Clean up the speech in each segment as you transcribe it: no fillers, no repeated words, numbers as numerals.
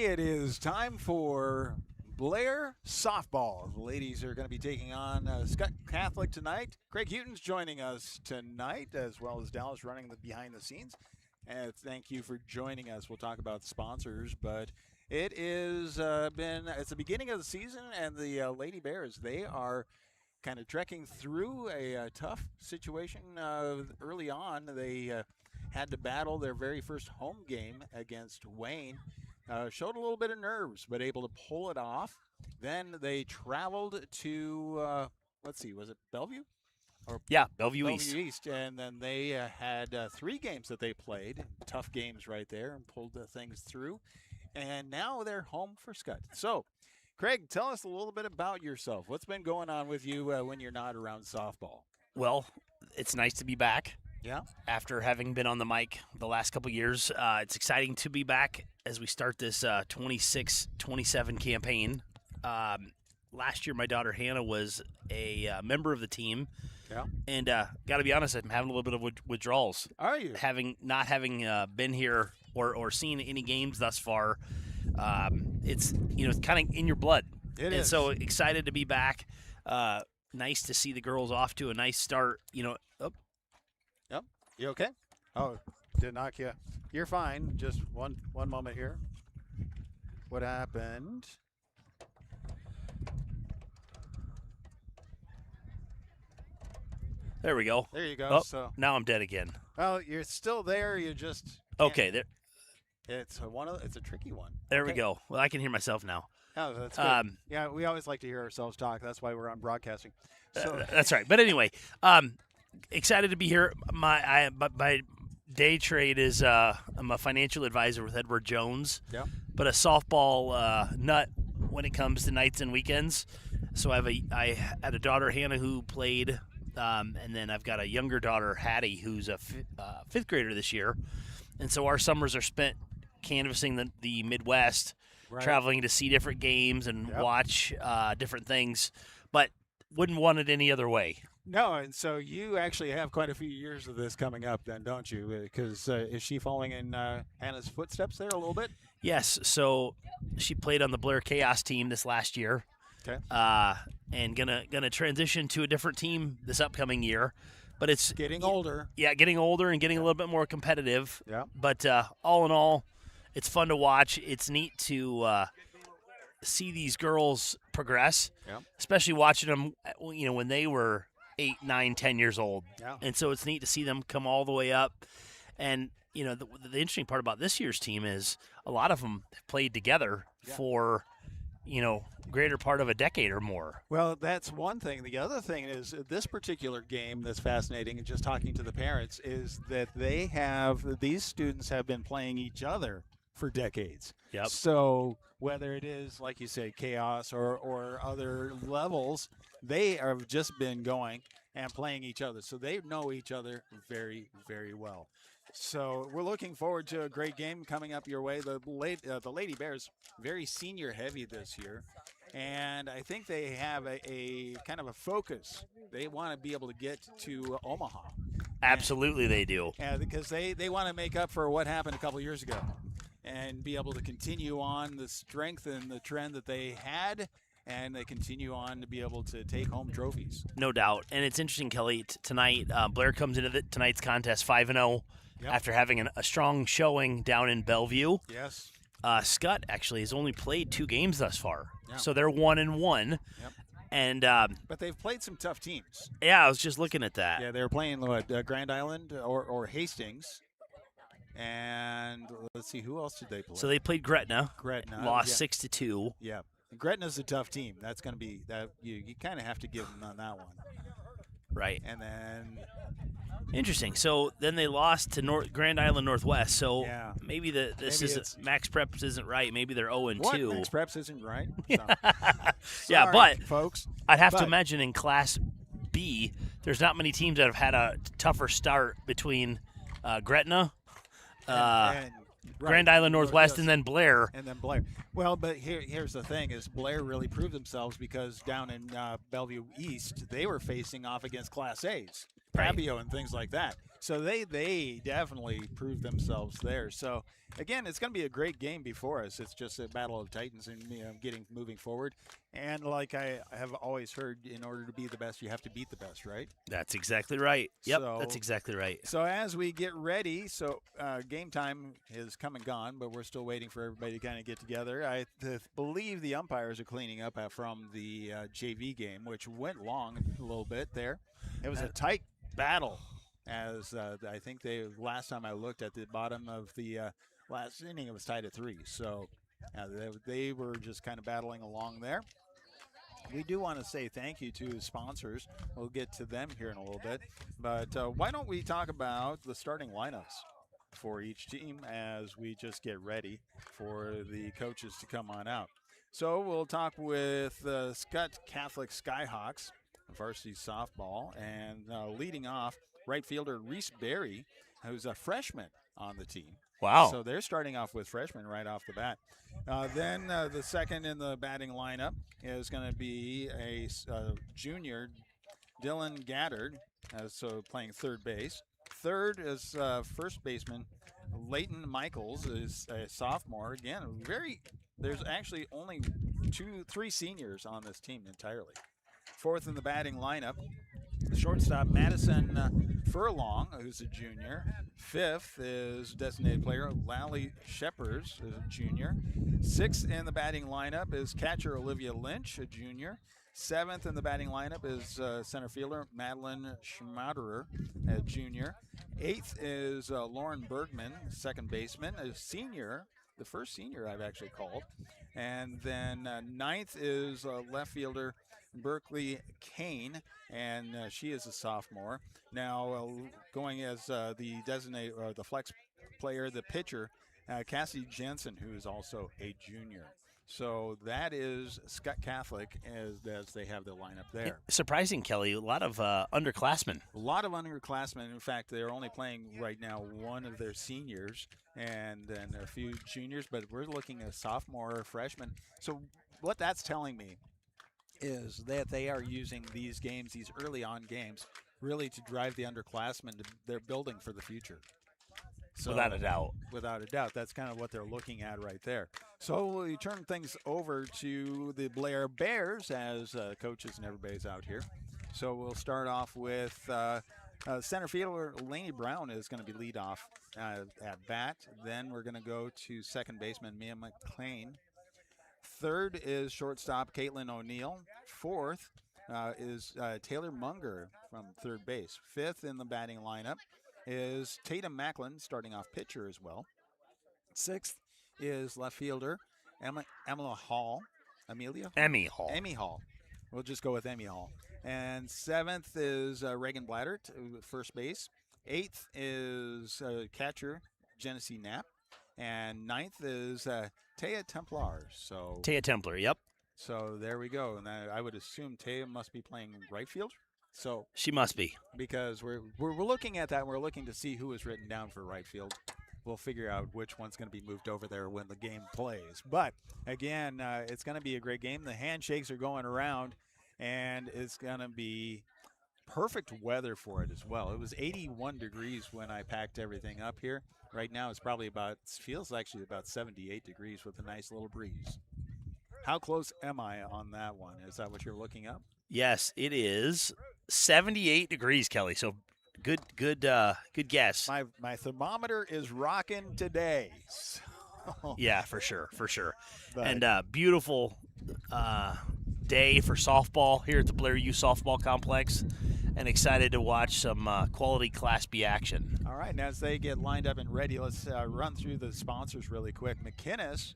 Varsity. It is time for Blair softball. The ladies are going to be taking on Skutt Catholic tonight. Craig Houghton's joining us tonight, as well as Dallas running the behind the scenes. And thank you for joining us. We'll talk about sponsors, but it is it's the beginning of the season, and the Lady Bears, they are kind of trekking through a tough situation early on. They had to battle their very first home game against Wayne. Showed a little bit of nerves, but able to pull it off. Then they traveled to, was it Bellevue? Yeah, Bellevue East. And then they had 3 games that they played. Tough games right there, and pulled things through. And now they're home for Skutt. So, Craig, tell us a little bit about yourself. What's been going on with you when you're not around softball? Well, it's nice to be back. Yeah. After having been on the mic the last couple of years, it's exciting to be back as we start this 26-27 campaign. Last year, my daughter Hannah was a member of the team. Yeah. And got to be honest, I'm having a little bit of withdrawals. Are you? Not having been here or seen any games thus far, it's kind of in your blood. It is. And so excited to be back. Nice to see the girls off to a nice start. Yep. You okay? Oh, did knock you. You're fine. Just one moment here. What happened? There we go. There you go. Oh, so now I'm dead again. well, you're still there. You just Okay. There. It's a tricky one. There we go. Well, I can hear myself now. Oh, that's good. Yeah, we always like to hear ourselves talk. That's why we're on broadcasting. So That's right. But anyway, excited to be here. My day trade is I'm a financial advisor with Edward Jones. Yeah. But a softball nut when it comes to nights and weekends. So I had a daughter Hannah who played, and then I've got a younger daughter Hattie who's a fifth grader this year, and so our summers are spent canvassing the Midwest. right. Traveling to see different games and watch different things, but wouldn't want it any other way. No, and so you actually have quite a few years of this coming up then, don't you? Because is she following in Hannah's footsteps there a little bit? Yes, so she played on the Blair Chaos team this last year. Okay. And gonna transition to a different team this upcoming year. But it's Getting older. Yeah, getting older and getting a little bit more competitive. Yeah. But all in all, it's fun to watch. It's neat to see these girls progress, especially watching them, when they were 8, 9, 10 years old. Yeah. And so it's neat to see them come all the way up. And, the interesting part about this year's team is a lot of them have played together for, greater part of a decade or more. Well, that's one thing. The other thing is this particular game that's fascinating, and just talking to the parents, is that these students have been playing each other for decades. Yep. So whether it is, like you say, chaos or other levels, they have just been going and playing each other. So they know each other very, very well. So we're looking forward to a great game coming up your way. The Lady Bears, very senior heavy this year. And I think they have a kind of a focus. They want to be able to get to Omaha. Absolutely they do. Yeah, because they want to make up for what happened a couple years ago and be able to continue on the strength and the trend that they had, and they continue on to be able to take home trophies. No doubt. And it's interesting, Kelly, tonight, Blair comes into tonight's contest 5-0 after having a strong showing down in Bellevue. Yes. Skutt actually has only played 2 games thus far. Yeah. So they're 1-1. Yep. And but they've played some tough teams. Yeah, I was just looking at that. Yeah, they were playing Grand Island or Hastings. And let's see, who else did they play? So they played Gretna. Gretna Lost 6-2. Yeah. And Gretna's a tough team. That's going to be that you kind of have to give them on that one. Right. And then interesting. So then they lost to Grand Island Northwest. So maybe Max Preps isn't right. Maybe they're 0-2. What? Max Preps isn't right? So. Yeah, Sorry, but folks, I'd have to imagine in Class B, there's not many teams that have had a tougher start between Gretna, and Grand Island Northwest, and then Blair. Well, but here's the thing: is Blair really proved themselves because down in Bellevue East, they were facing off against Class A's, Papio, and things like that. So they definitely proved themselves there. So again, it's going to be a great game before us. It's just a battle of titans and getting moving forward. And like I have always heard, in order to be the best, you have to beat the best, right? That's exactly right. Yep, that's So exactly right. so as we get ready, game time is come and gone, but we're still waiting for everybody to kind of get together. I believe the umpires are cleaning up from the JV game, which went long a little bit there. It was a tight battle, as I think last time I looked at the bottom of the last inning, it was tied at 3. So they were just kind of battling along there. We do want to say thank you to sponsors. We'll get to them here in a little bit. But why don't we talk about the starting lineups for each team as we just get ready for the coaches to come on out. So we'll talk with Skutt Catholic Skyhawks, varsity softball, and leading off, right fielder Reese Berry, who's a freshman on the team. Wow. So they're starting off with freshmen right off the bat. Then the second in the batting lineup is going to be a junior, Dylan Gaddard, so playing third base. Third is first baseman Leighton Michaels, is a sophomore. Again, there's actually only 3 seniors on this team entirely. Fourth in the batting lineup, the shortstop Madison Furlong, who's a junior. Fifth is designated player Lally Sheppers, a junior. Sixth in the batting lineup is catcher Olivia Lynch, a junior. Seventh in the batting lineup is center fielder Madeline Schmaderer, a junior. Eighth is Lauren Bergman, second baseman, a senior, the first senior I've actually called. And then ninth is left fielder Berkeley Kane, and she is a sophomore. Now going as the designated or the flex player, the pitcher, Cassie Jensen, who is also a junior. So that is Skutt Catholic as they have the lineup there. Surprising, Kelly. A lot of underclassmen. A lot of underclassmen. In fact, they're only playing right now one of their seniors and then a few juniors, but we're looking at sophomore or freshman. So what that's telling me is that they are using these games, these early on games, really to drive the underclassmen to their building for the future. So, without a doubt. Without a doubt. That's kind of what they're looking at right there. So we turn things over to the Blair Bears as coaches and everybody's out here. So we'll start off with center fielder Lainey Brown is going to be lead off at bat. Then we're going to go to second baseman Mia McLean. Third is shortstop Caitlin O'Neill. Fourth is Taylor Munger from third base. Fifth in the batting lineup is Tatum Macklin, starting off pitcher as well. Sixth is left fielder Emily Hall. Emmy Hall. Emmy Hall. We'll just go with Emmy Hall. And seventh is Reagan Blatter, first base. Eighth is catcher Genesee Knapp. And ninth is Taya Templar. So Taya Templar, yep. So there we go. And I would assume Taya must be playing right field. So she must be, because we're looking at that. And we're looking to see who is written down for right field. We'll figure out which one's going to be moved over there when the game plays. But again, it's going to be a great game. The handshakes are going around, and it's going to be perfect weather for it as well. It was 81 degrees when I packed everything up here. Right now, it's probably feels actually about 78 degrees with a nice little breeze. How close am I on that one? Is that what you're looking up? Yes, it is 78 degrees, Kelly. So good guess. My thermometer is rocking today. So. Yeah, for sure. But, and beautiful day for softball here at the Blair U Softball Complex, and excited to watch some quality Class B action. All right, and as they get lined up and ready, let's run through the sponsors really quick. McKinnis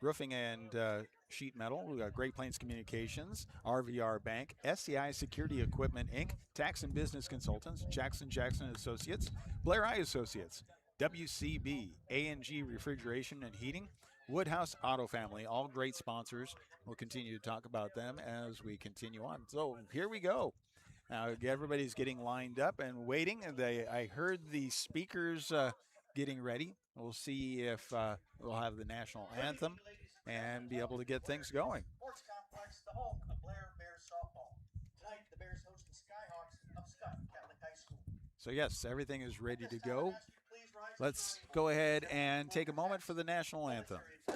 Roofing and Sheet Metal, we got Great Plains Communications, RVR Bank, SCI Security Equipment Inc., Tax and Business Consultants, Jackson Associates, Blair Eye Associates, WCB, A&G Refrigeration and Heating, Woodhouse Auto Family, all great sponsors. We'll continue to talk about them as we continue on. So here we go. Now everybody's getting lined up and waiting. I heard the speakers getting ready. We'll see if we'll have the national anthem and be able to get things going. Sports Complex, the home of Blair Bears softball. Tonight, the Bears host the Skyhawks of Skutt Catholic High School. So, yes, everything is ready to go. Let's go ahead and take a moment for the national anthem. Oh,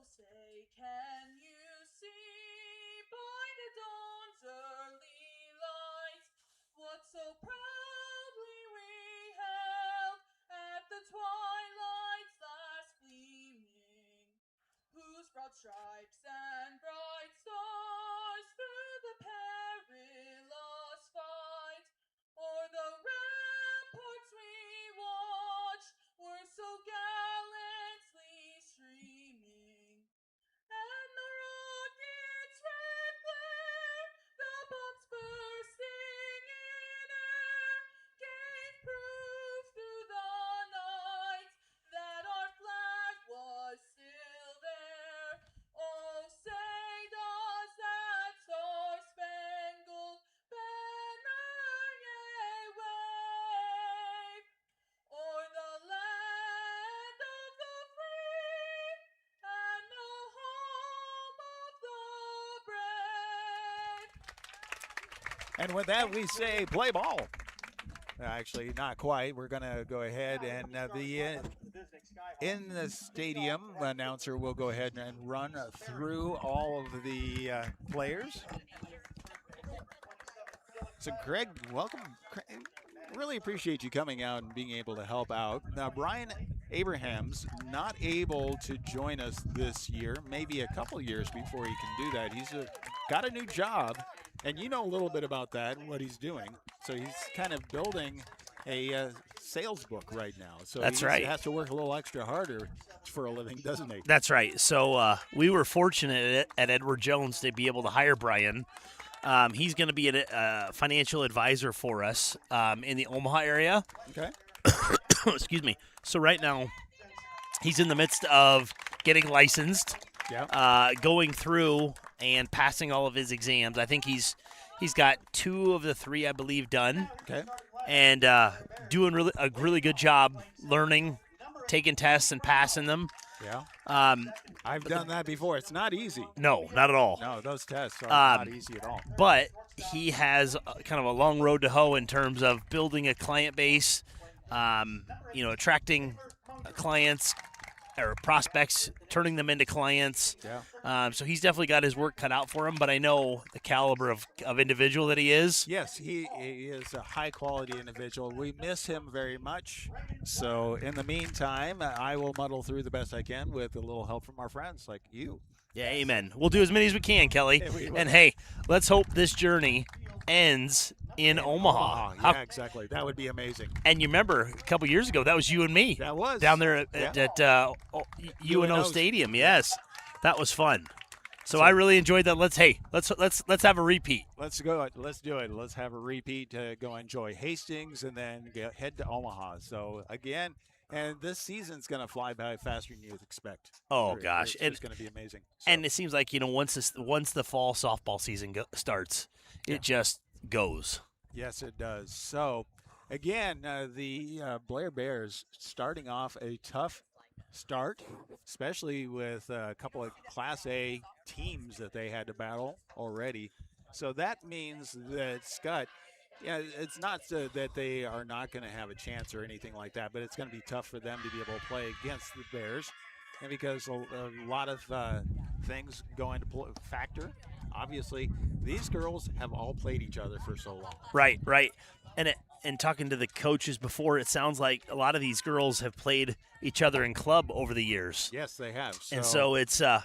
say, can you see by the dawn's early light what so proudly we held at the twilight's last gleaming, whose broad stripes and bright stars through the perilous fight o'er the ramparts we watched were so gallantly streaming, and the rocket's red glare, the bombs bursting in air, gave proof through the night that our flag was still there. Oh, say does that star-spangled banner yet wave o'er the land of the free and the home of the brave. And with that, we say play ball. Actually, not quite. We're going to go ahead and in the stadium, announcer will go ahead and run through all of the players. So, Greg, welcome. Really appreciate you coming out and being able to help out. Now, Brian Abraham's not able to join us this year, maybe a couple years before he can do that. He's got a new job, and you know a little bit about that, what he's doing. So he's kind of building a sales book right now. So That's he right. has to work a little extra harder for a living, doesn't he? That's right. So we were fortunate at Edward Jones to be able to hire Brian. He's going to be a financial advisor for us in the Omaha area. Okay. Excuse me. So right now, he's in the midst of getting licensed, going through and passing all of his exams. I think he's got 2 of the 3, I believe, done. Okay. And doing a really good job learning, taking tests and passing them. Yeah. I've done that before. It's not easy. No, not at all. No, those tests are not easy at all. But he has kind of a long road to hoe in terms of building a client base, attracting clients or prospects, turning them into clients. Yeah. So he's definitely got his work cut out for him, but I know the caliber of individual that he is. Yes, he is a high-quality individual. We miss him very much. So in the meantime, I will muddle through the best I can with a little help from our friends like you. Yeah, amen. We'll do as many as we can, Kelly. Yeah, and, hey, let's hope this journey ends in Omaha. Yeah, exactly. That would be amazing. And you remember a couple years ago, that was you and me. That was. Down there at UNO Stadium. Yes. That was fun. So I really enjoyed that. Let's have a repeat. Let's go. Let's do it. Let's have a repeat to go enjoy Hastings and then head to Omaha. So again, and this season's going to fly by faster than you expect. Oh gosh, it's going to be amazing. So. And it seems like once the fall softball season starts, it just goes. Yes, it does. So again, the Blair Bears starting off a tough start, especially with a couple of Class A teams that they had to battle already. So that means that Skutt, it's not that they are not going to have a chance or anything like that, but it's going to be tough for them to be able to play against the Bears, and because a lot of things go into factor. Obviously, these girls have all played each other for so long. Right. And talking to the coaches before, it sounds like a lot of these girls have played each other in club over the years. Yes, they have. And so it's, I'm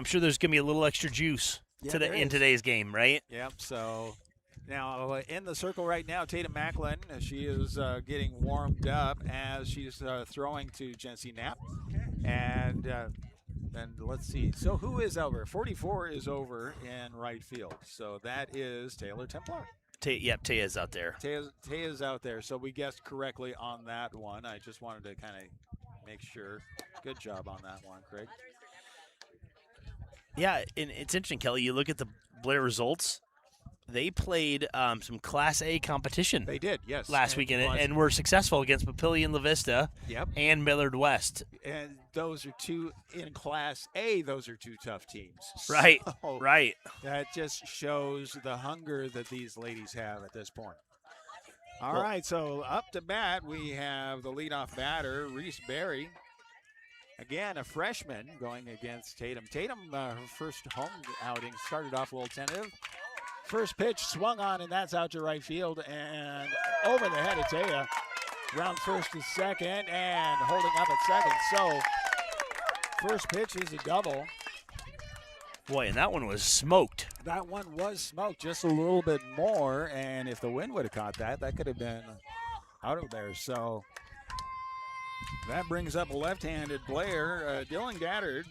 sure there's going to be a little extra juice in today's game, right? Yep. So now in the circle right now, Tatum Macklin, she is getting warmed up as she's throwing to Jency Knapp. And let's see. So who is over? 44 is over in right field. So that is Taylor Templar. Taya's out there. Taya's out there. So we guessed correctly on that one. I just wanted to kind of make sure. Good job on that one, Craig. Yeah, and it's interesting, Kelly. You look at the Blair results. They played some Class A competition They did, yes. last weekend and were successful against Papillion La Vista Yep. and Millard West. And those are two in Class A. Those are two tough teams. Right, So right. that just shows the hunger that these ladies have at this point. All Well- right, so up to bat, we have the leadoff batter, Reese Berry. Again, a freshman going against Tatum. Tatum, her first home outing, started off a little tentative. First pitch swung on, and that's out to right field and over the head of Taya. Round first to second and holding up at second. So first pitch is a double. Boy, and that one was smoked. That one was smoked just a little bit more, and if the wind would have caught that, that could have been out of there. So that brings up a left-handed Blair, Dylan Gaddard,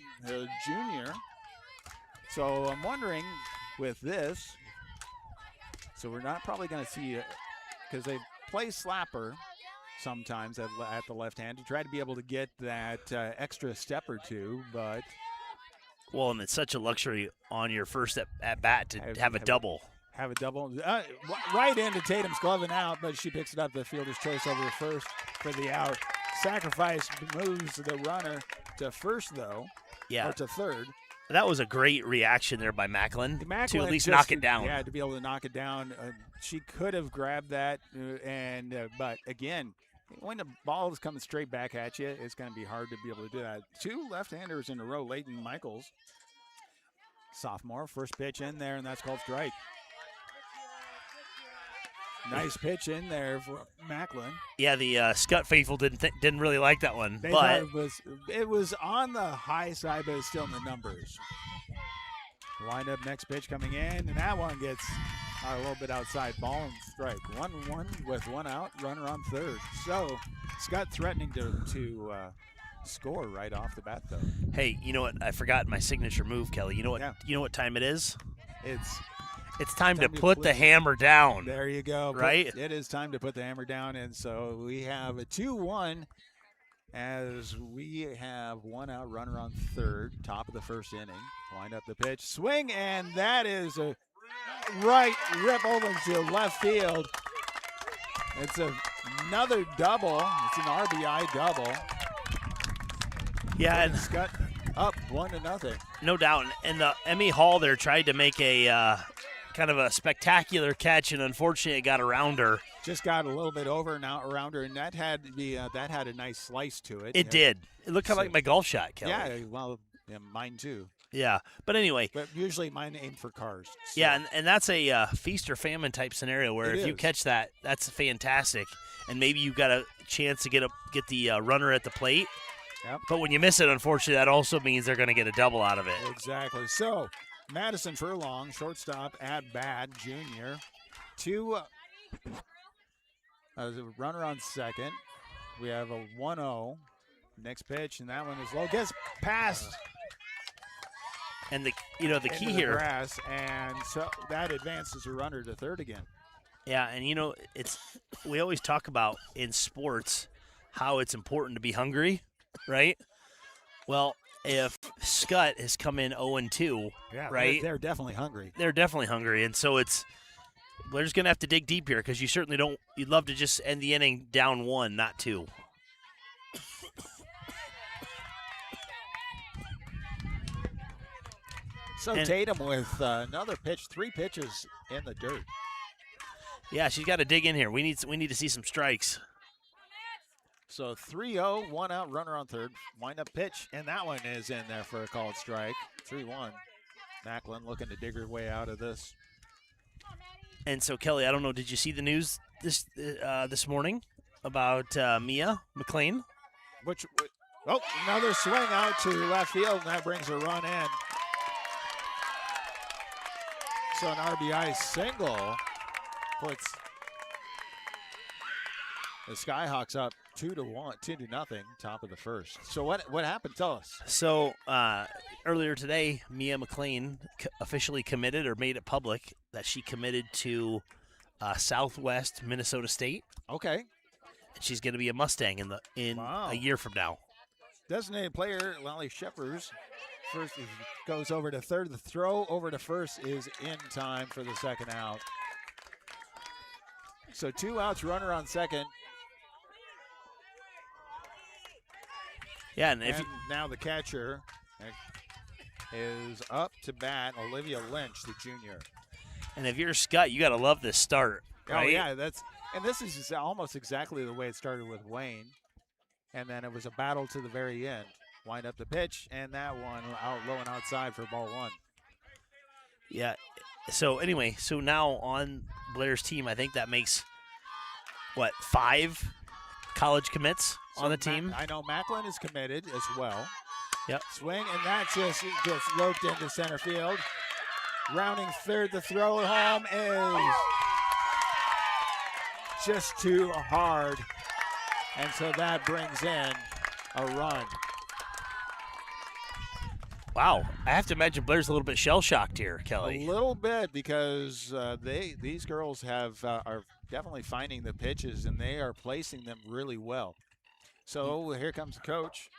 junior. So I'm wondering with this, so we're not probably going to see it because they play slapper sometimes at the left hand to try to be able to get that extra step or two, but Well, and it's such a luxury on your first at bat to have a double. have a double right into Tatum's glove and out, but she picks it up. The fielder's choice over the first for the out. Sacrifice moves the runner to first, though, Yeah, or to third. that was a great reaction there by Macklin to Macklin at least just knock it down. Yeah, to be able to knock it down. She could have grabbed that, but again, when the ball is coming straight back at you, it's going to be hard to be able to do that. Two left-handers in a row. Leighton Michaels, sophomore, first pitch in there, and that's called strike. Nice pitch in there for Macklin. Yeah, the Skutt faithful didn't really like that one, They but thought it was on the high side, but it's still in the numbers. Wind up next pitch coming in, and that one gets a little bit outside. Ball and strike. 1-1 with one out, runner on third. So Skutt threatening to score right off the bat, though. hey, you know what? I forgot my signature move, Kelly. You know what? Yeah. You know what time it is? It's Time to time to put the put- hammer down. there you go. Right? It is time to put the hammer down, and so we have a 2-1 as we have one out, runner on third, top of the first inning. Wind up the pitch, swing, and that is a right rip over to left field. It's another double. It's an RBI double. Yeah, and Skutt up 1-0. no doubt. And the Emmy Hall there tried to make a kind of a spectacular catch, and unfortunately it got around her. Just got a little bit over and out around her, and that had a nice slice to it. It did. It looked kind of like my golf shot, Kelly. Yeah, well, yeah, mine too. Yeah. But anyway, But usually mine aim for cars. So. yeah, and that's a feast or famine type scenario where It if you is. catch that, that's fantastic. And maybe you've got a chance to get the runner at the plate. Yep. But when you miss it, unfortunately, that also means they're going to get a double out of it. Exactly. So, Madison Furlong, shortstop at bat, junior. A runner on second. We have a 1-0. Next pitch, and that one is low. Gets past And the key into the here, grass, and so that advances a runner to third again. yeah, and we always talk about in sports how it's important to be hungry, right? Well, if Skutt has come in 0-2, Yeah, right? They're definitely hungry. They're definitely hungry, and so Blair's going to have to dig deep here because you certainly don't. You'd love to just end the inning down 1, not 2. So And- Tatum with another pitch, 3 pitches in the dirt. Yeah, she's got to dig in here. We need to see some strikes. So 3-0, 1 out, runner on third. Wind up pitch, and that one is in there for a called strike. 3-1. Macklin looking to dig her way out of this. And so Kelly, I don't know. Did you see the news this morning about Mia McLean? Another swing out to left field, and that brings a run in. So an RBI single puts the Skyhawks up 2-0, top of the first. So what happened? Tell us. So earlier today, Mia McLean officially committed or made it public that she committed to Southwest Minnesota State. Okay. And she's going to be a Mustang in Wow. a year from now. Designated player Lally Shepers First goes over to third. The throw over to first is in time for the second out. So 2 outs, runner on second. Yeah, and if And now the catcher is up to bat, Olivia Lynch, the junior. and if you're Skutt, you got to love this start, right? Oh yeah, and this is almost exactly the way it started with Wayne, and then it was a battle to the very end. Wind up the pitch, and that one out low and outside for ball one. Yeah. So anyway, so now on Blair's team, I think that makes what 5 college commits on the team. I know Macklin is committed as well. Yep. Swing, and that just gets roped into center field. Rounding third, the throw home is just too hard. And so that brings in a run. Wow, I have to imagine Blair's a little bit shell-shocked here, Kelly. A little bit, because these girls are definitely finding the pitches, and they are placing them really well. So here comes the coach.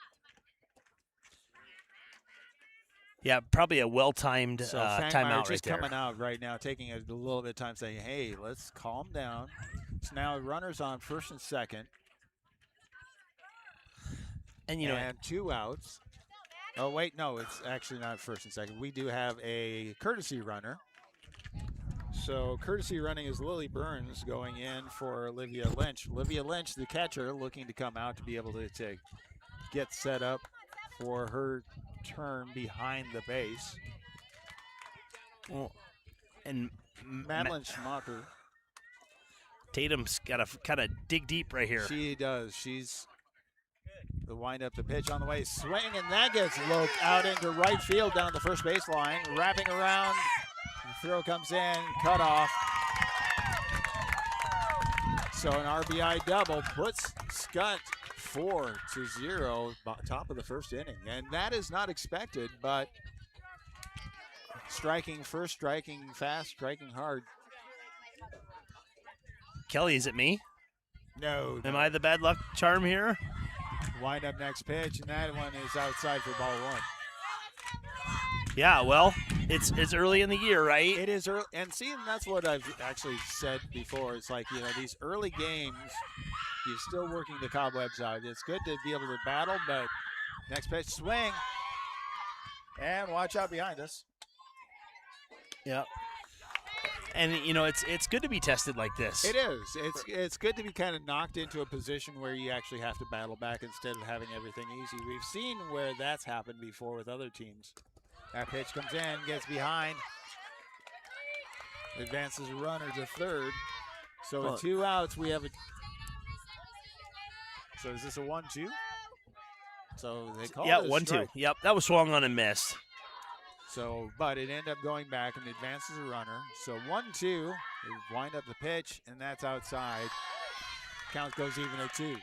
Yeah, probably a well-timed So timeout Fangmeyer right just there. coming out right now, taking a little bit of time, saying, hey, let's calm down. So now runners on first and second, And, you know, and 2 outs. Oh, wait, no, it's actually not first and second. We do have a courtesy runner. So courtesy running is Lily Burns going in for Olivia Lynch. Olivia Lynch, the catcher, looking to come out to be able to get set up for her turn behind the base. well, and Madeline Schmacher. Tatum's got to kind of dig deep right here. She does. She's the wind up the pitch on the way. Swing, and that gets loped out into right field down the first baseline. Wrapping around. The throw comes in. Cut off. So an RBI double puts Skutt 4-0, top of the first inning. And that is not expected, but striking first, striking fast, striking hard. Kelly, is it me? No. Am I the bad luck charm here? Wind up next pitch, and that one is outside for ball one. Yeah, well, it's early in the year, right? It is early, and see, and that's what I've actually said before. It's like, these early games, you're still working the cobwebs out. It's good to be able to battle, but next pitch, swing, and watch out behind us. Yeah. And it's good to be tested like this. It is. It's good to be kind of knocked into a position where you actually have to battle back instead of having everything easy. We've seen where that's happened before with other teams. That pitch comes in, gets behind, advances a runner to third. So with 2 outs, we have a. So is this a 1-2? So they call it a 1-2. strike. Yep, that was swung on and missed. So, but it ended up going back and advances a runner. So 1-2, they wind up the pitch, and that's outside. Count goes even at 2.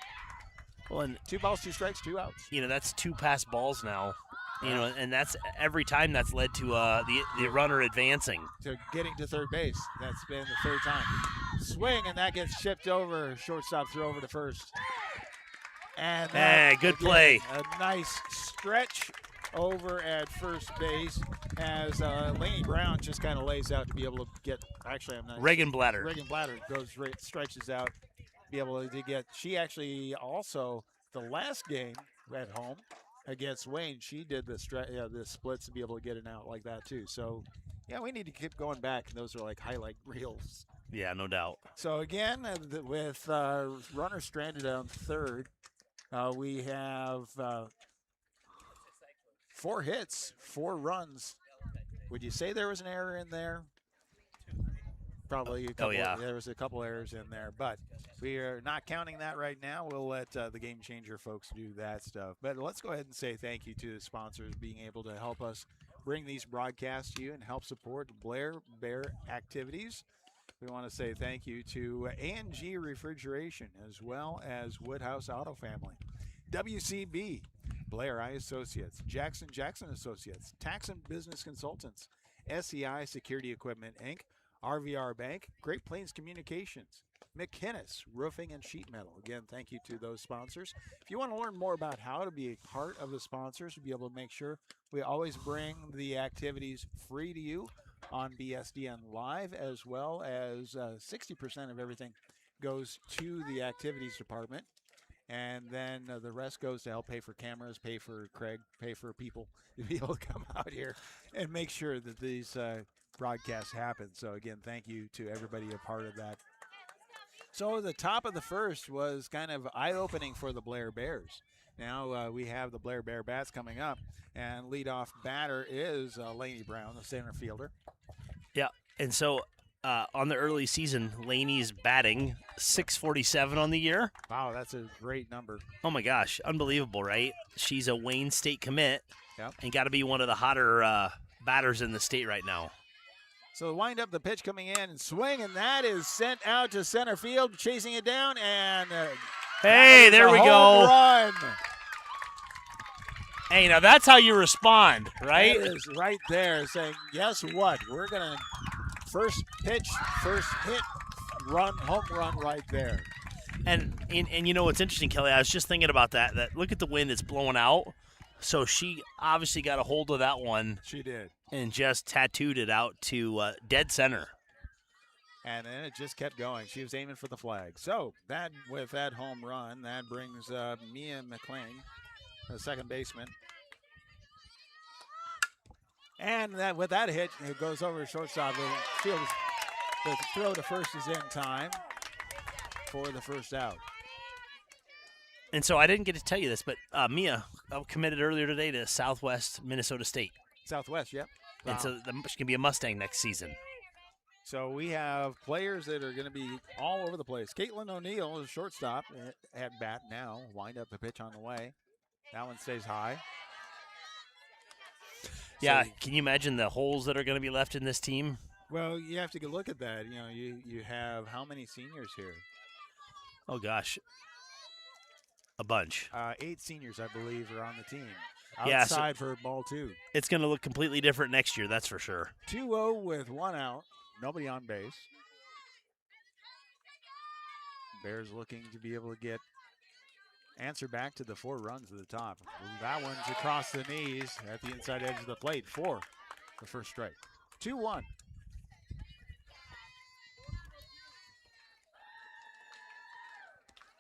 Well, and 2 balls, 2 strikes, 2 outs. that's 2 passed balls now. And that's every time that's led to the runner advancing. To getting to third base. That's been the third time. Swing, and that gets shipped over. Shortstop throw over to first. And that, good again, play. A nice stretch over at first base as Lainey Brown just kind of lays out to be able to get. Actually, I'm not. Reagan Blatter. Reagan Blatter goes stretches out, be able to get. She actually also the last game at home against Wayne, she did the splits to be able to get it out like that too. So, yeah, we need to keep going back. Those are like highlight reels. Yeah, no doubt. So again, with runner stranded on third, we have 4 hits, 4 runs. Would you say there was an error in there? Probably a couple. There was a couple errors in there, but we are not counting that right now. We'll let the Game Changer folks do that stuff. But let's go ahead and say thank you to the sponsors being able to help us bring these broadcasts to you and help support Blair Bear activities. We want to say thank you to A&G Refrigeration as well as Woodhouse Auto Family, WCB, Blair Eye Associates, Jackson Associates, Tax and Business Consultants, SEI Security Equipment, Inc., RVR Bank, Great Plains Communications, McKinnis Roofing and Sheet Metal. Again, thank you to those sponsors. If you want to learn more about how to be a part of the sponsors, to be able to make sure we always bring the activities free to you on BSDN Live, as well as 60% of everything goes to the activities department. And then the rest goes to help pay for cameras, pay for Craig, pay for people to be able to come out here and make sure that these broadcasts happen. So, again, thank you to everybody a part of that. So, the top of the first was kind of eye-opening for the Blair Bears. Now we have the Blair Bear Bats coming up, and leadoff batter is Laney Brown, the center fielder. Yeah, and so on the early season, Laney's batting .647 on the year. Wow, that's a great number. Oh my gosh, unbelievable, right? She's a Wayne State commit, Yep. and got to be one of the hotter batters in the state right now. So wind up the pitch coming in and swing, and that is sent out to center field, chasing it down, and hey, there we go. Run. Hey, now that's how you respond, right? That is right there, saying, guess what? We're gonna first pitch, first hit, run, home run right there. And you know what's interesting, Kelly? I was just thinking about that. That look at the wind that's blowing out. So she obviously got a hold of that one. She did. And just tattooed it out to dead center. And then it just kept going. She was aiming for the flag. So that with that home run, that brings Mia McLean, the second baseman. And that with that hit, it goes over to shortstop. The throw to first is in time for the first out. And so I didn't get to tell you this, but Mia committed earlier today to Southwest Minnesota State. Southwest, yep. And so she's going to be a Mustang next season. So we have players that are going to be all over the place. Caitlin O'Neill is shortstop at bat now. Wind up the pitch on the way. That one stays high. Yeah, So, can you imagine the holes that are going to be left in this team? well, you have to look at that. You know, you have how many seniors here? Oh, gosh. A bunch. 8 seniors, I believe, are on the team. Yeah, so- Outside for ball 2. It's going to look completely different next year, that's for sure. 2-0 with 1 out. Nobody on base. Bears looking to be able to get answer back to the 4 runs at the top. That one's across the knees at the inside edge of the plate. 4, the first strike. 2-1.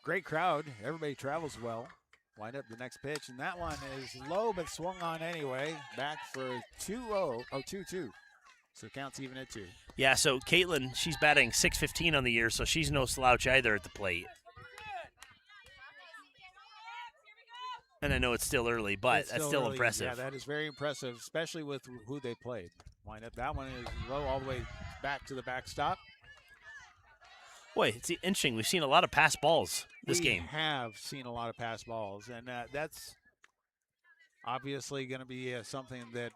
Great crowd. Everybody travels well. Wind up the next pitch, and that one is low but swung on anyway. Back for 2-2. So counts even at 2. Yeah, so Caitlin, she's batting .615 on the year, so she's no slouch either at the plate. And I know it's still early, but It's that's still early. impressive. Yeah, that is very impressive, especially with who they played. Wind up. That one is low all the way back to the backstop. Boy, it's interesting. We've seen a lot of pass balls this We game. have seen a lot of pass balls, and that's obviously going to be something that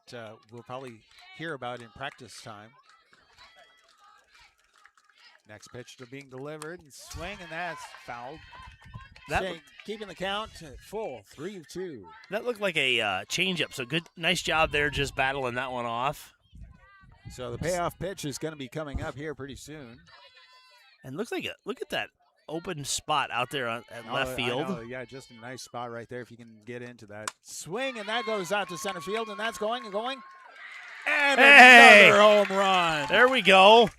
we'll probably hear about in practice time. Next pitch to being delivered and swing, and that's fouled. Keeping the count at full, 3-2. That looked like a changeup, so good, nice job there just battling that one off. So the payoff pitch is going to be coming up here pretty soon. And look at that open spot out there at left field. I know, yeah, just a nice spot right there if you can get into that. Swing, and that goes out to center field, and that's going and going. And another home run. There we go.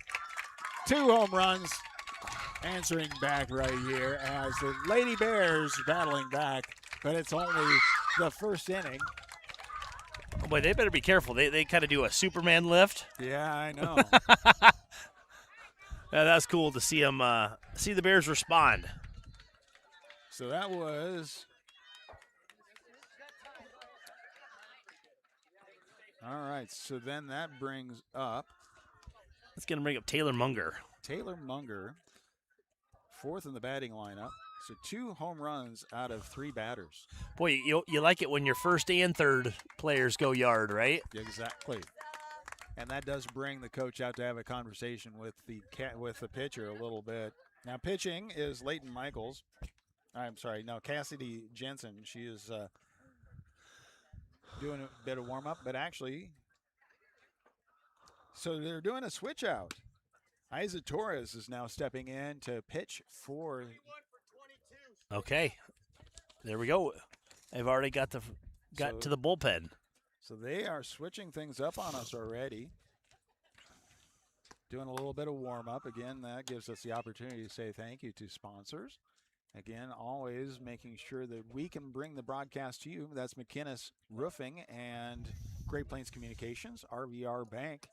2 home runs answering back right here as the Lady Bears battling back, but it's only the first inning. Oh boy, they better be careful. They kind of do a Superman lift. Yeah, I know. Yeah, that's cool to see them see the Bears respond. So that was all right. So then that brings up It's going to bring up Taylor Munger. Taylor Munger, 4th in the batting lineup. So 2 home runs out of 3 batters. Boy, you like it when your first and third players go yard, right? Exactly. And that does bring the coach out to have a conversation with the pitcher a little bit. Now pitching is Leighton Michaels. I'm sorry, no, Cassidy Jensen. She is doing a bit of warm up, but actually, so they're doing a switch out. Isa Torres is now stepping in to pitch for. Okay, there we go. I've already got to the bullpen. So they are switching things up on us already. Doing a little bit of warm-up. Again, that gives us the opportunity to say thank you to sponsors. Again, always making sure that we can bring the broadcast to you. That's McInnes Roofing and Great Plains Communications, RVR Bank,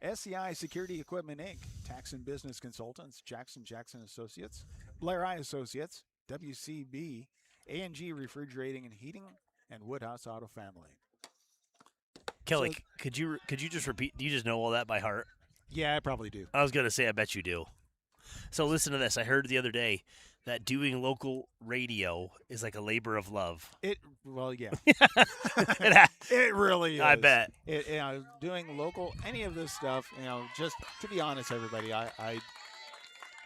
SCI Security Equipment, Inc., Tax and Business Consultants, Jackson Associates, Blair Associates, WCB, A&G Refrigerating and Heating, and Woodhouse Auto Family. Kelly, could you just repeat? Do you just know all that by heart? Yeah, I probably do. I was going to say, I bet you do. So listen to this. I heard the other day that doing local radio is like a labor of love. Well, yeah. It really is. I bet. Doing local, any of this stuff, just to be honest, everybody, I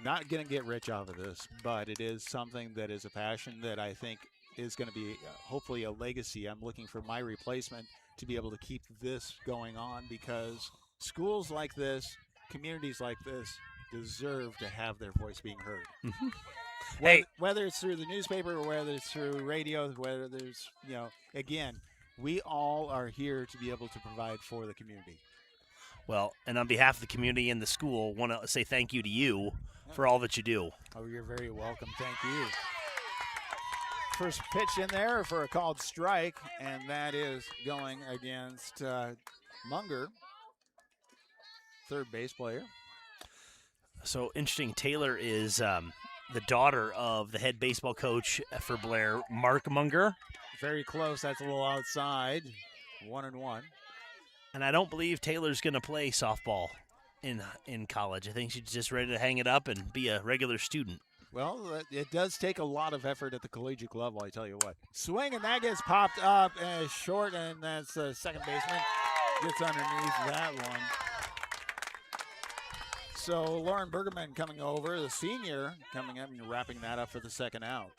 not going to get rich off of this, but it is something that is a passion that I think is going to be hopefully a legacy. I'm looking for my replacement to be able to keep this going on, because schools like this, communities like this, deserve to have their voice being heard. Hey, whether it's through the newspaper or whether it's through radio, whether there's, again, we all are here to be able to provide for the community. Well, and on behalf of the community and the school, want to say thank you to you for all that you do. Oh, you're very welcome. Thank you. First pitch in there for a called strike, and that is going against Munger, third base player. So interesting. Taylor is the daughter of the head baseball coach for Blair, Mark Munger. Very close. That's a little outside. 1-1. And I don't believe Taylor's going to play softball in college. I think she's just ready to hang it up and be a regular student. Well, it does take a lot of effort at the collegiate level, I tell you what. Swing, and that gets popped up and short, and that's the second baseman. Gets underneath that one. So Lauren Bergerman coming over, the senior, coming up and wrapping that up for the second out.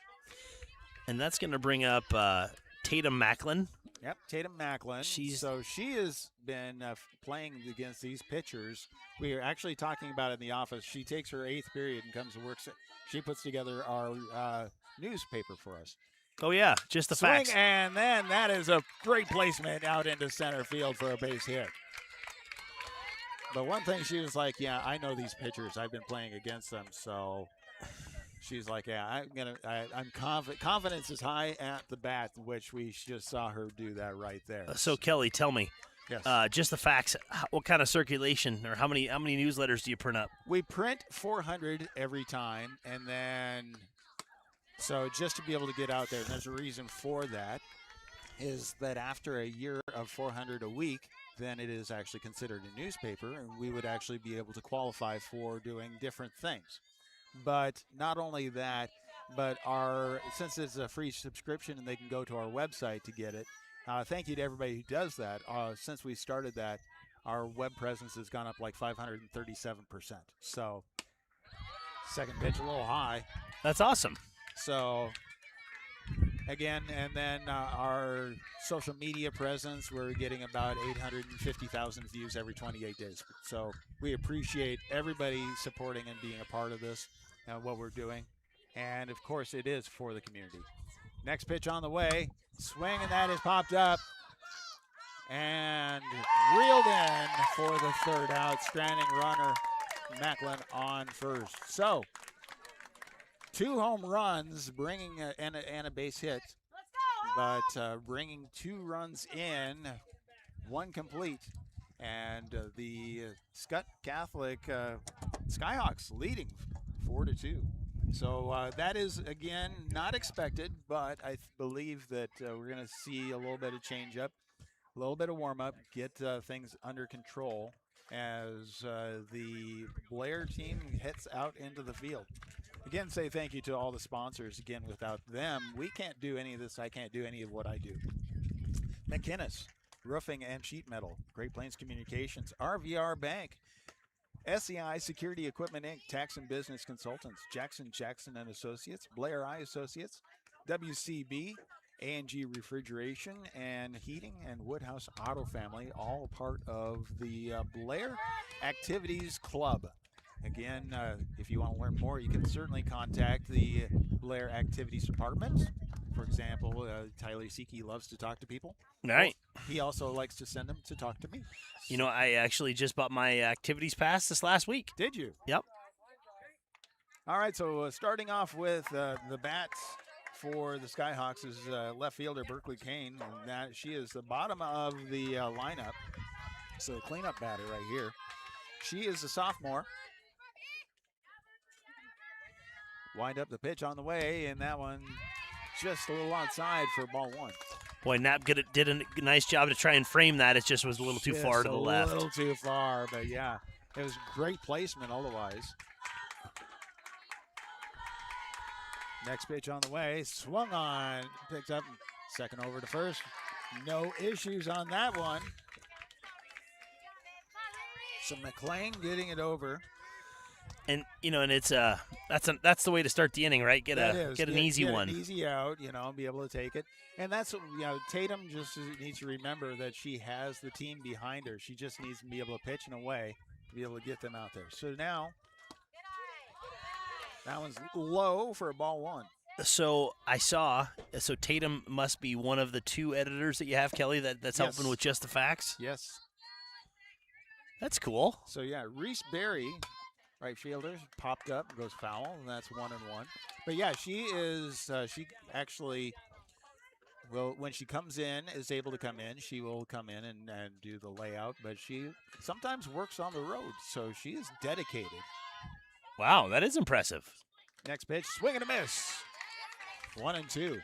And that's going to bring up Tatum Macklin. Yep, Tatum Macklin. She has been playing against these pitchers. We are actually talking about it in the office. She takes her 8th period and comes to work. She puts together our newspaper for us. Oh, yeah, just the Swing, facts. And then that is a great placement out into center field for a base hit. But one thing, she was like, yeah, I know these pitchers. I've been playing against them. So she's like, yeah, I'm confident. Confidence is high at the bat, which we just saw her do that right there. So, Kelly, tell me. Yes. Just the facts. What kind of circulation, or how many newsletters do you print up? We print 400 every time, and then so just to be able to get out there, and there's a reason for that, is that after a year of 400 a week, then it is actually considered a newspaper, and we would actually be able to qualify for doing different things. But not only that, but since it's a free subscription and they can go to our website to get it, thank you to everybody who does that. Since we started that, our web presence has gone up like 537%. So, second pitch a little high. That's awesome. So, again, and then our social media presence, we're getting about 850,000 views every 28 days. So, we appreciate everybody supporting and being a part of this and what we're doing. And, of course, it is for the community. Next pitch on the way. Swing, and that is popped up and reeled in for the third out. Stranding runner, Macklin on first. So, 2 home runs, bringing and a base hit, but bringing 2 runs in, 1 complete, and the Skutt Catholic Skyhawks leading 4-2. So that is, again, not expected, but I believe that we're going to see a little bit of change-up, a little bit of warm-up, get things under control as the Blair team heads out into the field. Again, say thank you to all the sponsors. Again, without them, we can't do any of this. I can't do any of what I do. McInnes Roofing and Sheet Metal, Great Plains Communications, RVR Bank, SCI Security Equipment, Inc., Tax and Business Consultants, Jackson and Associates, Blair Associates, WCB, A&G Refrigeration and Heating, and Woodhouse Auto Family, all part of the Blair Activities Club. Again, if you want to learn more, you can certainly contact the Blair Activities Department. For example, Tyler Siki loves to talk to people. All right. He also likes to send them to talk to me. You know, I actually just bought my activities pass this last week. Did you? Yep. All right, so starting off with the bats for the Skyhawks is left fielder Berkeley Kane. And that she is the bottom of the lineup. So cleanup batter right here. She is a sophomore. Wind up the pitch on the way, and that one just a little outside for ball one. Boy, Knapp did a nice job to try and frame that. It just was a little too far to the left. A little too far, but yeah, it was great placement otherwise. Next pitch on the way, swung on, picked up, second over to first. No issues on that one. So McLean getting it over. And and it's that's the way to start the inning, right? Get an easy one. An easy out, be able to take it. And that's Tatum just needs to remember that she has the team behind her. She just needs to be able to pitch in a way to be able to get them out there. So now that one's low for a ball one. So Tatum must be one of the two editors that you have, Kelly, that's helping with just the facts? Yes. That's cool. So yeah, Reese Berry, right fielder, popped up, goes foul, and that's 1-1. But yeah, she actually will, when she comes in, is able to come in. She will come in and do the layout, but she sometimes works on the road, so she is dedicated. Wow, that is impressive. Next pitch, swing and a miss. 1-2.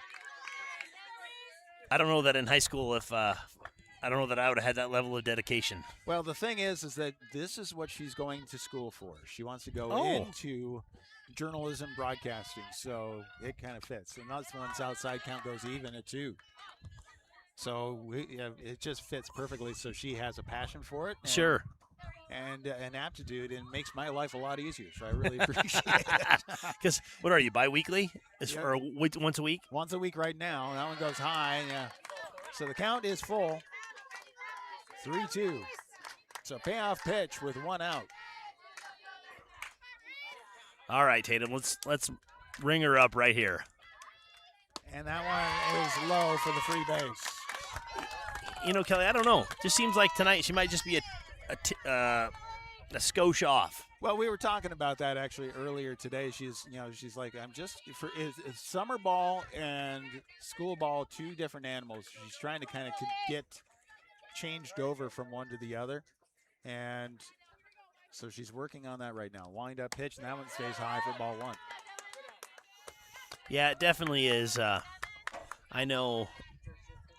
I don't know that in high school I don't know that I would have had that level of dedication. Well, the thing is that this is what she's going to school for. She wants to go into journalism broadcasting, so it kind of fits. And that's when outside count goes even at 2. So it just fits perfectly. So she has a passion for it. Sure. And an aptitude, and makes my life a lot easier. So I really appreciate it. Because what are you, bi-weekly? Or once a week? Once a week right now. That one goes high. Yeah. So the count is full. 3-2. So payoff pitch with 1 out. All right, Tatum. Let's ring her up right here. And that one is low for the free base. Kelly, I don't know. Just seems like tonight she might just be a skosh off. Well, we were talking about that actually earlier today. She's like, I'm just is summer ball and school ball 2 different animals. She's trying to kind of get changed over from one to the other, and so she's working on that right now. Wind up pitch, and that one stays high for ball 1. Yeah, it definitely is. I know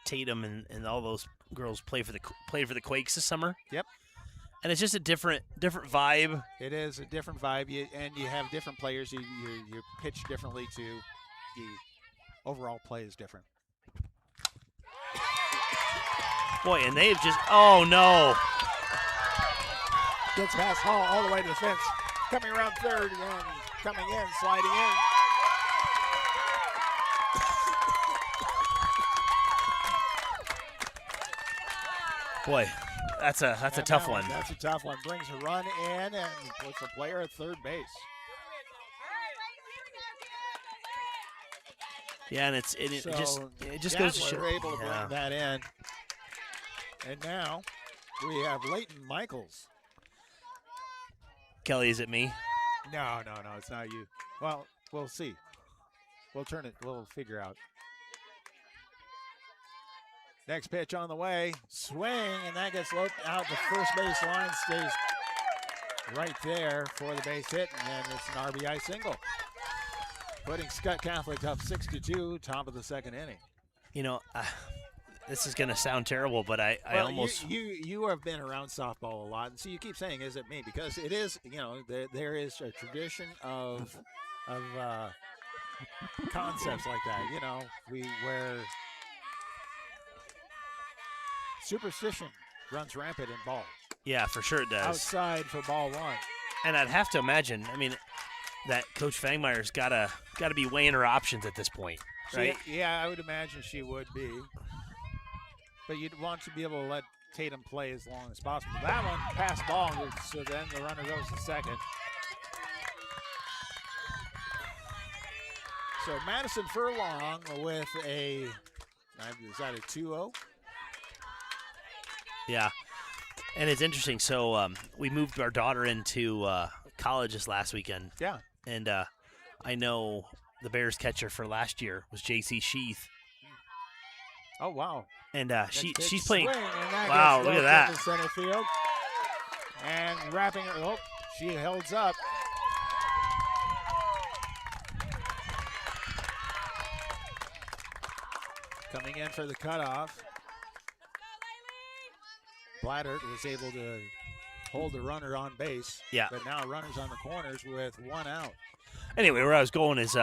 Tatum and all those girls played for the Quakes this summer. Yep. And it's just a different vibe. It is a different vibe, and you have different players. You pitch differently too. The overall play is different. Boy, and they've just, oh no. Gets past Hall all the way to the fence. Coming around third and coming in, sliding in. Boy, that's a tough one. That's a tough one. Brings a run in and puts a player at third base. Yeah, and it just goes to show. We're able to bring that in. And now we have Leighton Michaels. Kelly, is it me? No, it's not you. Well, we'll see. We'll figure out. Next pitch on the way. Swing, and that gets loped out. The first base line stays right there for the base hit, and then it's an RBI single. Putting Skutt Catholic up 6-2, top of the second inning. This is going to sound terrible, but I almost... You have been around softball a lot, and so you keep saying, is it me? Because it is, there is a tradition of concepts like that, where superstition runs rampant in ball. Yeah, for sure it does. Outside for ball 1. And I'd have to imagine, that Coach Fangmeyer's got to be weighing her options at this point, right? Yeah, I would imagine she would be. But you'd want to be able to let Tatum play as long as possible. That one, pass ball, so then the runner goes to second. So Madison Furlong with a, is that a 2-0? Yeah. And it's interesting. So we moved our daughter into college this last weekend. Yeah. And I know the Bears catcher for last year was J.C. Sheath. Oh, wow. And she's Swing, playing. and that Wow, gets look at roped that. into center field. And wrapping her. Oh, she holds up. Coming in for the cutoff. Blatter was able to hold the runner on base. Yeah. But now runners on the corners with 1 out. Anyway, where I was going is,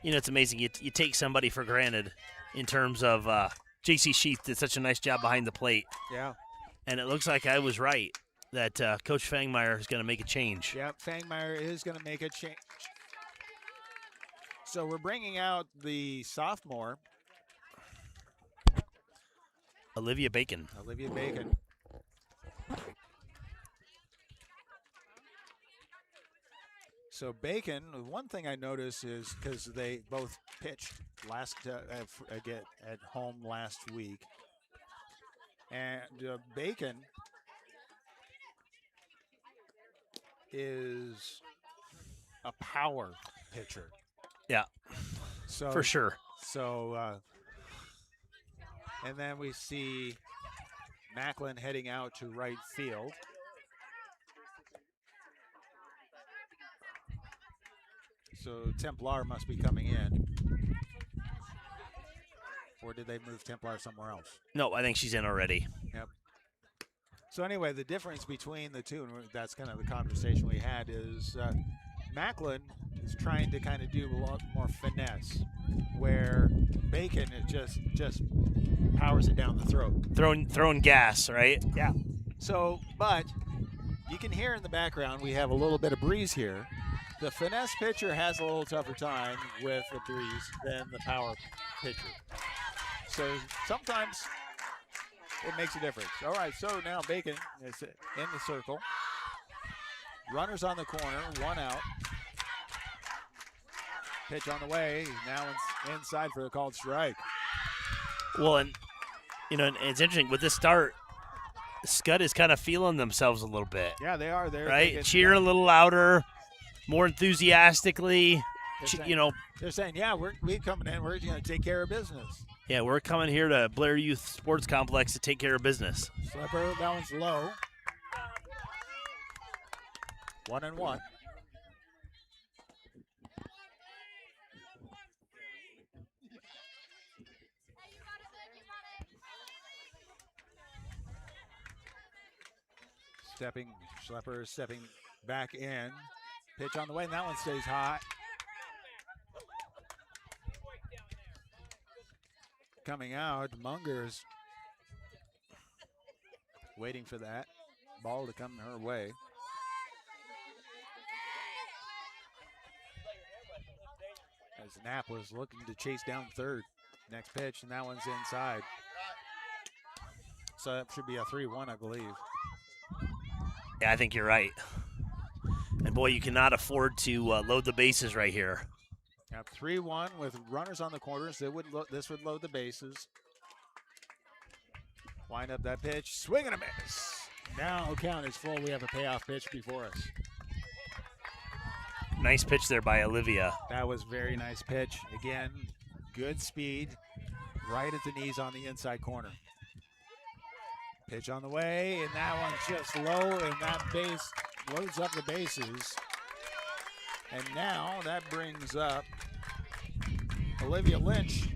it's amazing. You take somebody for granted in terms of J.C. Sheath did such a nice job behind the plate. Yeah. And it looks like I was right that Coach Fangmeyer is going to make a change. Yep, Fangmeyer is going to make a change. So we're bringing out the sophomore, Olivia Bacon. Olivia Bacon. So Bacon, one thing I noticed is because they both pitched at home last week, and Bacon is a power pitcher. Yeah, so for sure. So, and then we see Macklin heading out to right field. So Templar must be coming in. Or did they move Templar somewhere else? No, I think she's in already. Yep. So anyway, the difference between the two, and that's kind of the conversation we had, is Macklin is trying to kind of do a lot more finesse, where Bacon is just powers it down the throat. Throwing gas, right? Yeah. So, but you can hear in the background we have a little bit of breeze here. The finesse pitcher has a little tougher time with the breeze than the power pitcher. So sometimes it makes a difference. All right, so now Bacon is in the circle. Runners on the corner, 1 out. Pitch on the way. Now it's inside for a called strike. Well, and it's interesting with this start. Skutt is kind of feeling themselves a little bit. Yeah, they are. They're right. Cheer a little louder, more enthusiastically. They're saying, yeah, we're coming in. We're going to take care of business. Yeah, we're coming here to Blair Youth Sports Complex to take care of business. Slipper, that one's low. 1-1. Schlepper stepping back in. Pitch on the way, and that one stays hot. Coming out, Munger's waiting for that ball to come her way. As Knapp was looking to chase down third. Next pitch, and that one's inside. So that should be a 3-1, I believe. Yeah, I think you're right. And boy, you cannot afford to load the bases right here. Yep, 3-1 with runners on the corners. This would load the bases. Wind up that pitch, swing and a miss. Now count is full. We have a payoff pitch before us. Nice pitch there by Olivia. That was very nice pitch. Again, good speed, right at the knees on the inside corner. Pitch on the way, and that one's just low, and that base loads up the bases. And now that brings up Olivia Lynch,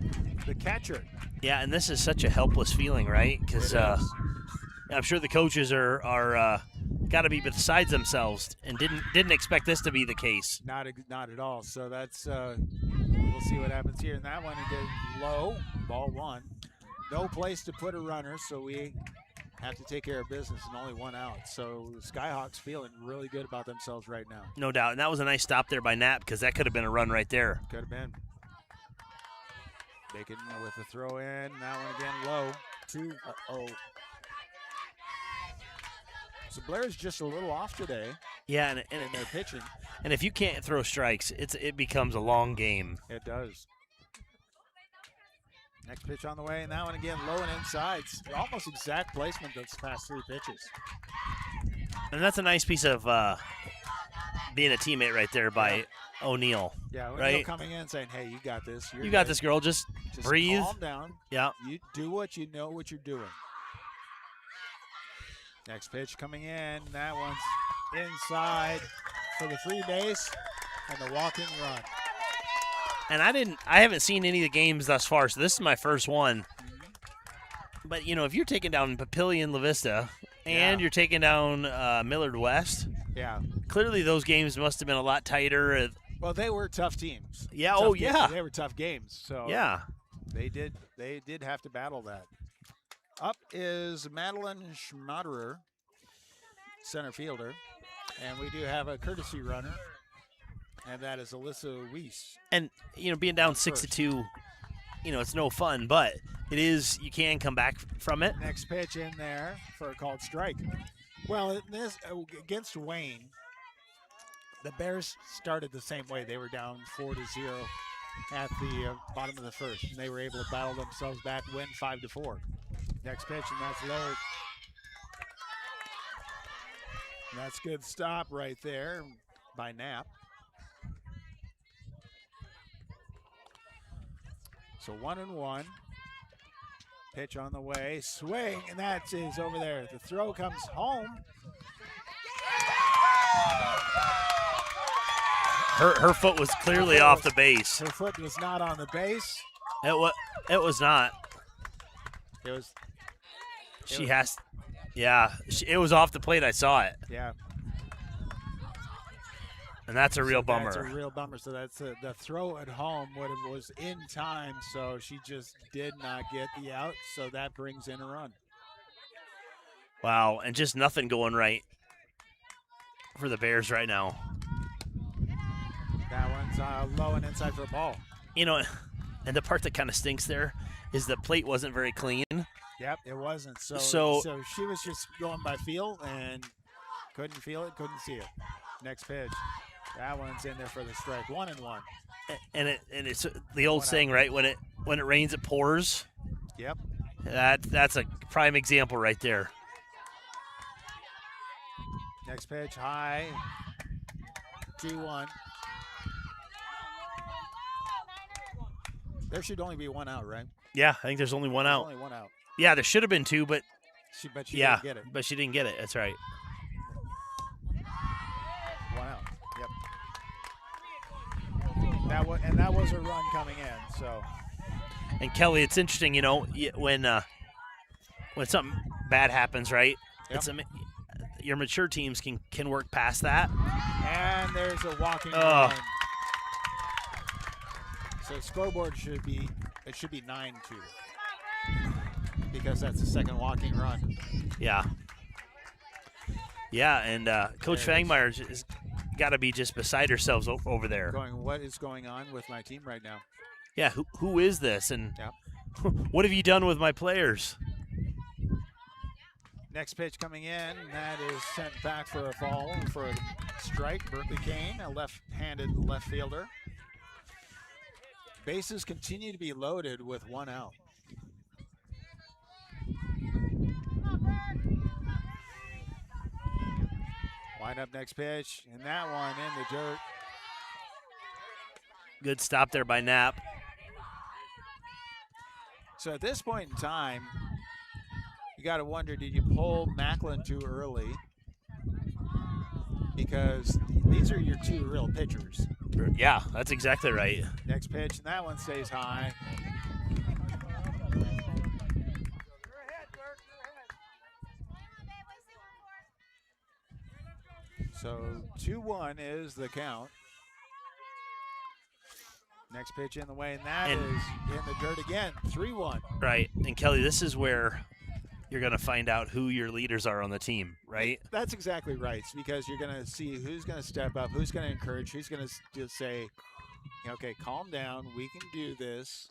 the catcher. Yeah, and this is such a helpless feeling, right? Because I'm sure the coaches are got to be beside themselves and didn't expect this to be the case. Not at all. So that's we'll see what happens here. And that one again low, ball 1. No place to put a runner, so we have to take care of business and only 1 out. So the Skyhawks feeling really good about themselves right now. No doubt. And that was a nice stop there by Knapp because that could have been a run right there. Could have been. Bacon with the throw in. That one again low. 2-0. So Blair's just a little off today Yeah, in their pitching. and if you can't throw strikes, it becomes a long game. It does. Next pitch on the way, and that one again low and inside. It's almost exact placement those past 3 pitches. And that's a nice piece of being a teammate right there by O'Neill. Yeah, O'Neill right? coming in saying, hey, you got this. You got this, girl. Just breathe. Calm down. Yeah. You do what you know what you're doing. Next pitch coming in. That one's inside for the free base and the walking run. And I haven't seen any of the games thus far, so this is my first one. But, you know, if you're taking down Papillion La Vista and you're taking down Millard West, clearly those games must have been a lot tighter. Well, they were tough teams. Yeah, tough games. Yeah. They were tough games. So yeah. They did have to battle that. Up is Madeline Schmaderer, center fielder. And we do have a courtesy runner. And that is Alyssa Weiss. And, you know, being down 6-2, you know, it's no fun, but it is, you can come back from it. Next pitch in there for a called strike. Well, this against Wayne, the Bears started the same way. They were down 4-0 at the bottom of the first, and they were able to battle themselves back, win 5-4. Next pitch, and that's low. And that's good stop right there by Knapp. So 1-1. Pitch on the way, swing, and that is over there. The throw comes home. Her foot was clearly off the base. Her foot was not on the base. It was not. It was. It was off the plate. I saw it. Yeah. And that's a real bummer. That's a real bummer. So that's the throw at home was in time, so she just did not get the out, so that brings in a run. Wow, and just nothing going right for the Bears right now. That one's low and inside for a ball. You know, and the part that kind of stinks there is the plate wasn't very clean. Yep, it wasn't. So she was just going by feel and couldn't feel it, couldn't see it. Next pitch. That one's in there for the strike. 1-1. And it's the old saying, right? When it rains, it pours. Yep. That's a prime example right there. Next pitch, high. 2-1. There should only be one out, right? Yeah, I think there's only one out. Only one out. Yeah, there should have been 2, but she didn't get it. But she didn't get it. That's right. One out. Yep. That was a run coming in. So. And Kelly, it's interesting, you know, when something bad happens, right? Yep. Your mature teams can work past that. And there's a walking run. So scoreboard should be 9-2 because that's the second walking run. Yeah. Yeah, and Coach Fangmeyer has got to be just beside herself over there. Going, what is going on with my team right now? Yeah, who is this? And yep. What have you done with my players? Next pitch coming in, that is sent back for a ball for a strike. Berkeley Kane, a left-handed left fielder. Bases continue to be loaded with one out. Line up next pitch, and that one in the dirt. Good stop there by Knapp. So at this point in time, you got to wonder, did you pull Macklin too early? Because these are your two real pitchers. Yeah, that's exactly right. Next pitch, and that one stays high. So 2-1 is the count. Next pitch in the way, and that is in the dirt again. 3-1. Right, and Kelly, this is where you're going to find out who your leaders are on the team, right? That's exactly right, because you're going to see who's going to step up, who's going to encourage, who's going to just say, okay, calm down, we can do this.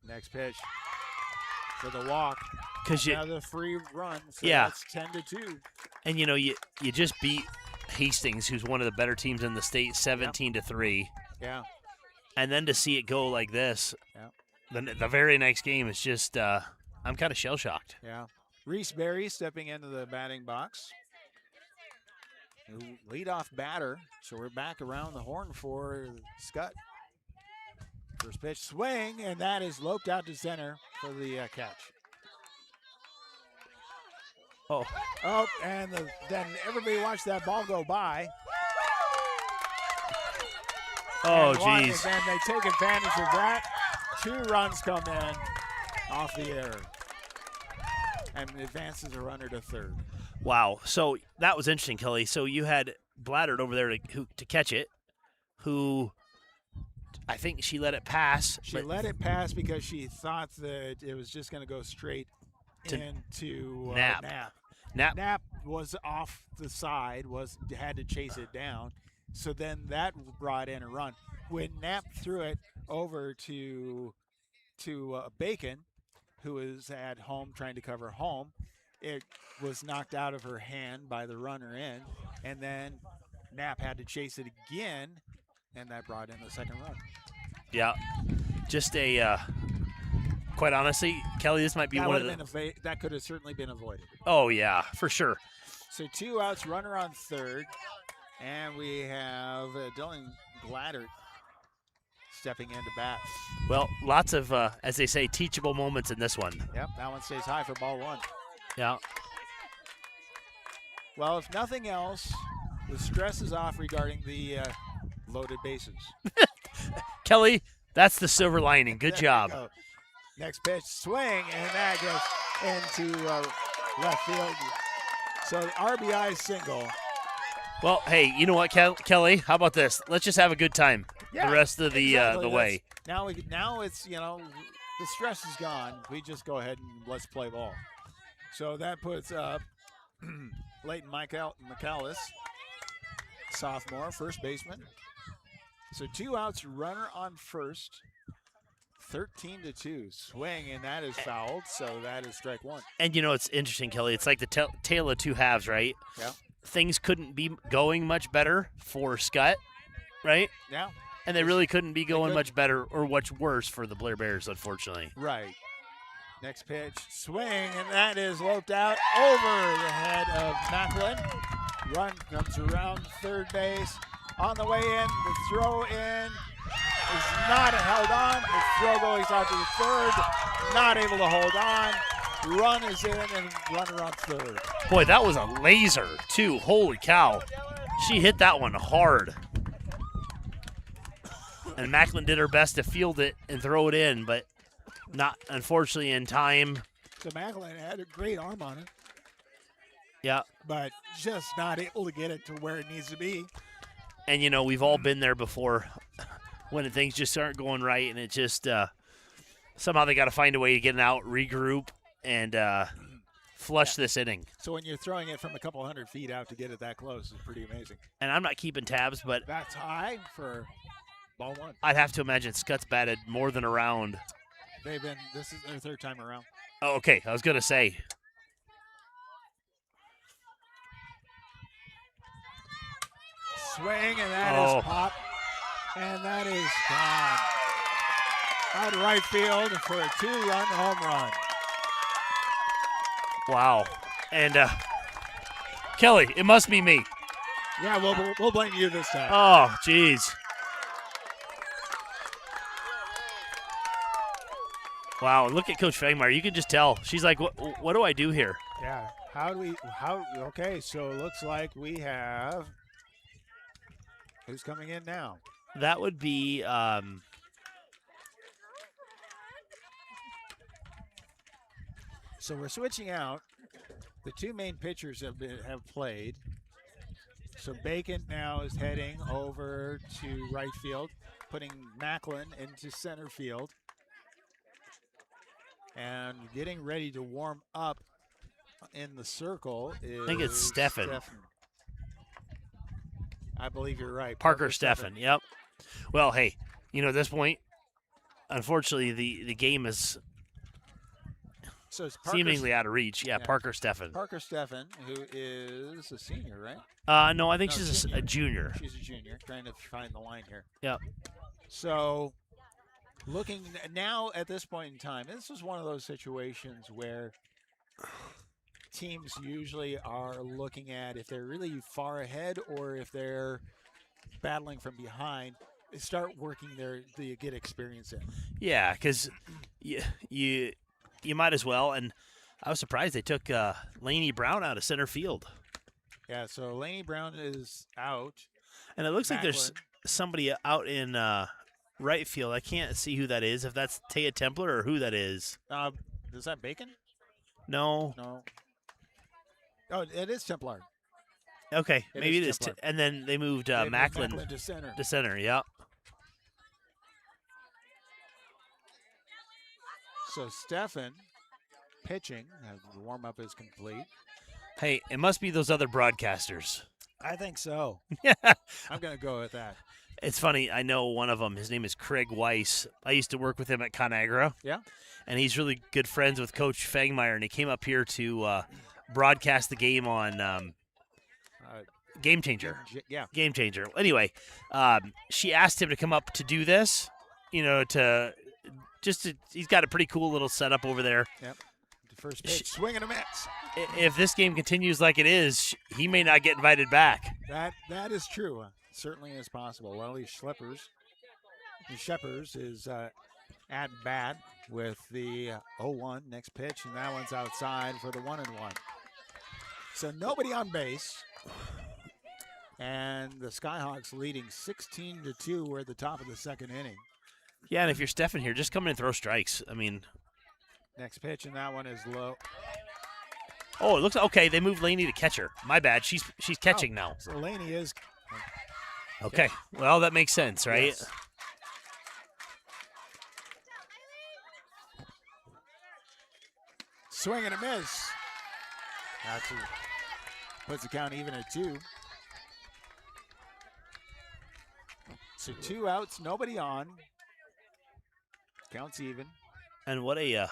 Next pitch. for the walk. Because Another free run. So Yeah. that's 10-2. and you just beat Hastings, who's one of the better teams in the state, 17-3, Yeah. and then to see it go like this, Yeah. the very next game is just I'm kind of shell shocked. Yeah. Reese Berry stepping into the batting box. Leadoff batter. So we're back around the horn for Skutt. First pitch swing, and that is loped out to center for the catch. Oh, And then everybody watched that ball go by. oh, And geez. then they take advantage of that. 2 runs come in off the error. And advances a runner to third. Wow. So that was interesting, Kelly. So you had Blattard over there to catch it, who I think she let it pass. She let it pass because she thought that it was just going to go straight into Knapp. Knapp was off the side, had to chase it down. So then that brought in a run. When Knapp threw it over to Bacon, who was at home trying to cover home, it was knocked out of her hand by the runner in, and then Knapp had to chase it again, and that brought in the second run. Yeah. Just quite honestly, Kelly, this might be one of the. That could have certainly been avoided. Oh, yeah, for sure. So 2 outs, runner on third, and we have Dylan Gladdard stepping into bat. Well, lots of, as they say, teachable moments in this one. Yep, that one stays high for ball 1. Yeah. Well, if nothing else, the stress is off regarding the loaded bases. Kelly, that's the silver lining. Good There job. we go. Next pitch, swing, and that gets into left field. So the RBI single. Well, hey, you know what, Kelly? How about this? Let's just have a good time the rest of the exactly. way. Now it's the stress is gone. We just go ahead and let's play ball. So that puts up Leighton McAllis, sophomore, first baseman. So 2 outs, runner on first. 13-2 swing, and that is fouled. So that is strike 1. And it's interesting, Kelly. It's like the tale of two halves, right? Yeah. Things couldn't be going much better for Skutt, right? Yeah. And they really couldn't be going couldn't. much better or much worse for the Blair Bears, unfortunately. Right. Next pitch, swing, and that is loped out over the head of Macklin. Run comes around third base. On the way in, the throw in is not held on. The throw goes out to the third, not able to hold on. Run is in and runner on third. Boy, that was a laser, too. Holy cow. She hit that one hard. And Macklin did her best to field it and throw it in, but not, unfortunately, in time. So Macklin had a great arm on it, Yeah. but just not able to get it to where it needs to be. And, we've all been there before when things just aren't going right, and it just somehow they got to find a way to get it out, regroup, and flush this inning. So when you're throwing it from a couple hundred feet out to get it that close is pretty amazing. And I'm not keeping tabs, but That's high for ball 1. I'd have to imagine Skutt's batted more than a round. This is their third time around. Oh, okay, I was going to say. Swing, and that is popped. And that is gone. Out right field for a 2-run home run. Wow. And, Kelly, it must be me. Yeah, we'll blame you this time. Oh, jeez. Wow, look at Coach Fangmeyer. You can just tell. She's like, what do I do here? Yeah. Okay, so it looks like we have, who's coming in now? That would be, So we're switching out. The 2 main pitchers have played. So Bacon now is heading over to right field, putting Macklin into center field. And getting ready to warm up in the circle is, I think it's Steffen. I believe you're right. Parker Steffen. Yep. Well, hey, at this point, unfortunately, the game is So it's Parker, seemingly out of reach. Yeah, Yeah. Parker Steffen. Parker Steffen, who is a senior, right? No, I think No, she's a junior. She's a junior. Trying to find the line here. Yep. So, looking now at this point in time, this is one of those situations where teams usually are looking at if they're really far ahead or if they're battling from behind. They start working to get experience in. Yeah, because you might as well. And I was surprised they took Lainey Brown out of center field. Yeah, so Lainey Brown is out. And it looks like there's Macklin. somebody out in right field. I can't see who that is, if that's Taya Templar or who that is. Is that Bacon? No. No. Oh, it is Templar. Okay, It maybe is it is. Templar. And then they moved They moved Macklin Macklin to center. to center. Yep. So Steffen pitching. The warm-up is complete. Hey, it must be those other broadcasters. I think so. I'm going to go with that. It's funny. I know one of them. His name is Craig Weiss. I used to work with him at ConAgra. Yeah. And he's really good friends with Coach Fangmeyer, and he came up here to broadcast the game on Game Changer. Yeah. Game Changer. Anyway, she asked him to come up to do this, he's got a pretty cool little setup over there. Yep. The first pitch, swing and a miss. If this game continues like it is, he may not get invited back. That is true. Certainly is possible. Lily Sheppers is at bat with the 0-1 next pitch, and that one's outside for the 1-1. So nobody on base. And the Skyhawks leading 16-2. We're at the top of the second inning. Yeah, and if you're Steffen here, just come in and throw strikes. I mean, next pitch, and that one is low. Oh, it looks okay. They moved Lainey to catcher. My bad. She's catching now. So Lainey is. Okay. Well, that makes sense, right? Yes. Swing and a miss. Puts the count even at 2. So 2 outs, nobody on. Counts even. And what a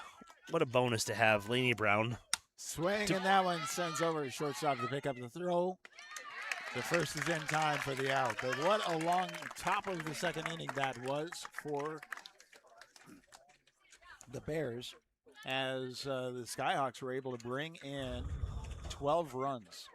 bonus to have Lainey Brown. Swing, and that one sends over to shortstop to pick up the throw. The first is in time for the out. But what a long top of the second inning that was for the Bears, as the Skyhawks were able to bring in 12 runs.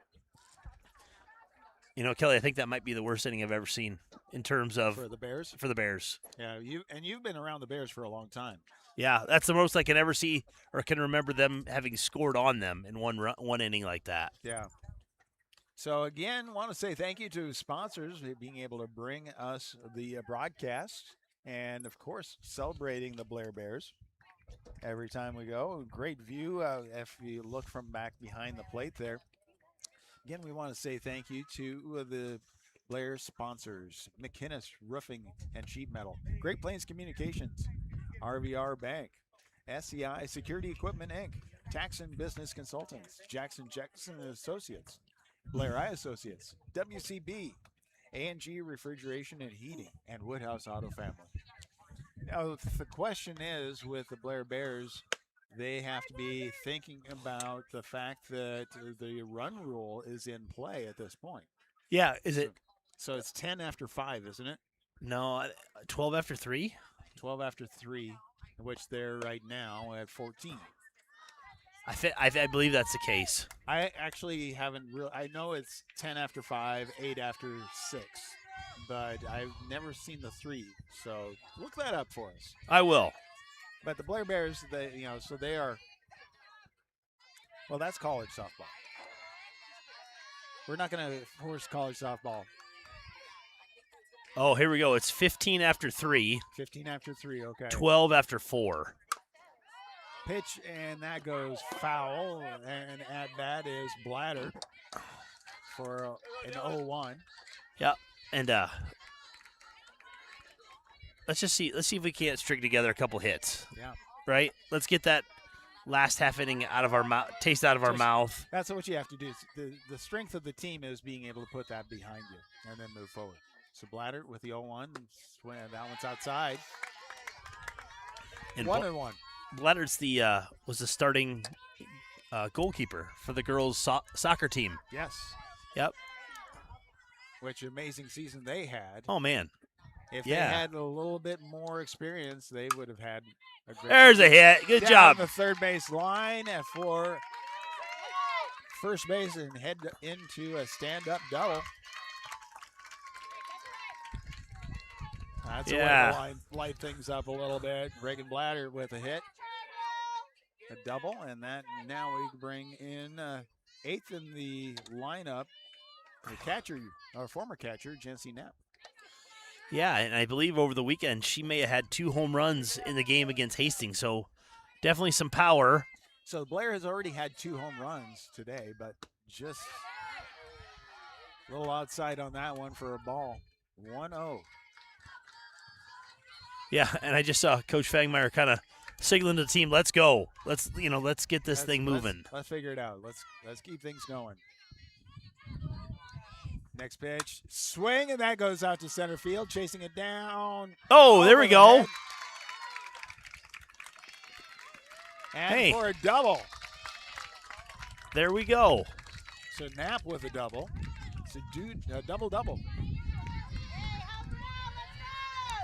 Kelly, I think that might be the worst inning I've ever seen in terms of For the Bears? For the Bears. Yeah, you've been around the Bears for a long time. Yeah, that's the most I can ever see or can remember them having scored on them in one inning like that. Yeah. So, again, want to say thank you to sponsors for being able to bring us the broadcast and, of course, celebrating the Blair Bears every time we go. Great view if you look from back behind the plate there. Again, we want to say thank you to the Blair sponsors, McInnes Roofing and Sheet Metal, Great Plains Communications, RVR Bank, SCI Security Equipment, Inc., Taxon Business Consultants, Jackson Associates, Blair Eye Associates, WCB, A&G Refrigeration and Heating, and Woodhouse Auto Family. Now, the question is, with the Blair Bears, they have to be thinking about the fact that the run rule is in play at this point. Yeah, is it? So it's 10 after 5, isn't it? No, 12 after 3? 12 after 3, which they're right now at 14. I believe that's the case. I actually haven't really. I know it's 10 after 5, 8 after 6, but I've never seen the 3. So look that up for us. I will. But the Blair Bears, so they are. Well, that's college softball. We're not going to force college softball. Oh, here we go. It's 15 after 3. 15 after 3, okay. 12 after 4. Pitch, and that goes foul. And at bat is Blatter for an 0-1. Yep. And let's see if we can't string together a couple hits. Yeah. Right? Let's get that last half inning out of our mouth, taste out of our mouth. That's what you have to do. The strength of the team is being able to put that behind you and then move forward. So Blatter with the 0-1. That one's outside. And 1-1. Bladder's was the starting goalkeeper for the girls' soccer team. Yes. Yep. Which amazing season they had. Oh man. If Yeah. they had a little bit more experience, they would have had a great. There's a hit. Good down job. the third base line for first base and head into a stand-up double. That's a way to light things up a little bit. Reagan Bladder with a hit, a double, and that now we bring in eighth in the lineup, the catcher, our former catcher, Jency Knapp. Yeah, and I believe over the weekend she may have had 2 home runs in the game against Hastings, so definitely some power. So Blair has already had 2 home runs today, but just a little outside on that one for a ball. 1-0. Yeah, and I just saw Coach Fangmeyer kind of signaling to the team, "Let's go. Let's get this thing moving." Let's figure it out. Let's keep things going. Next pitch, swing, and that goes out to center field, chasing it down. Oh, there we go. Head. And for a double. There we go. So Knapp with a double. It's a double.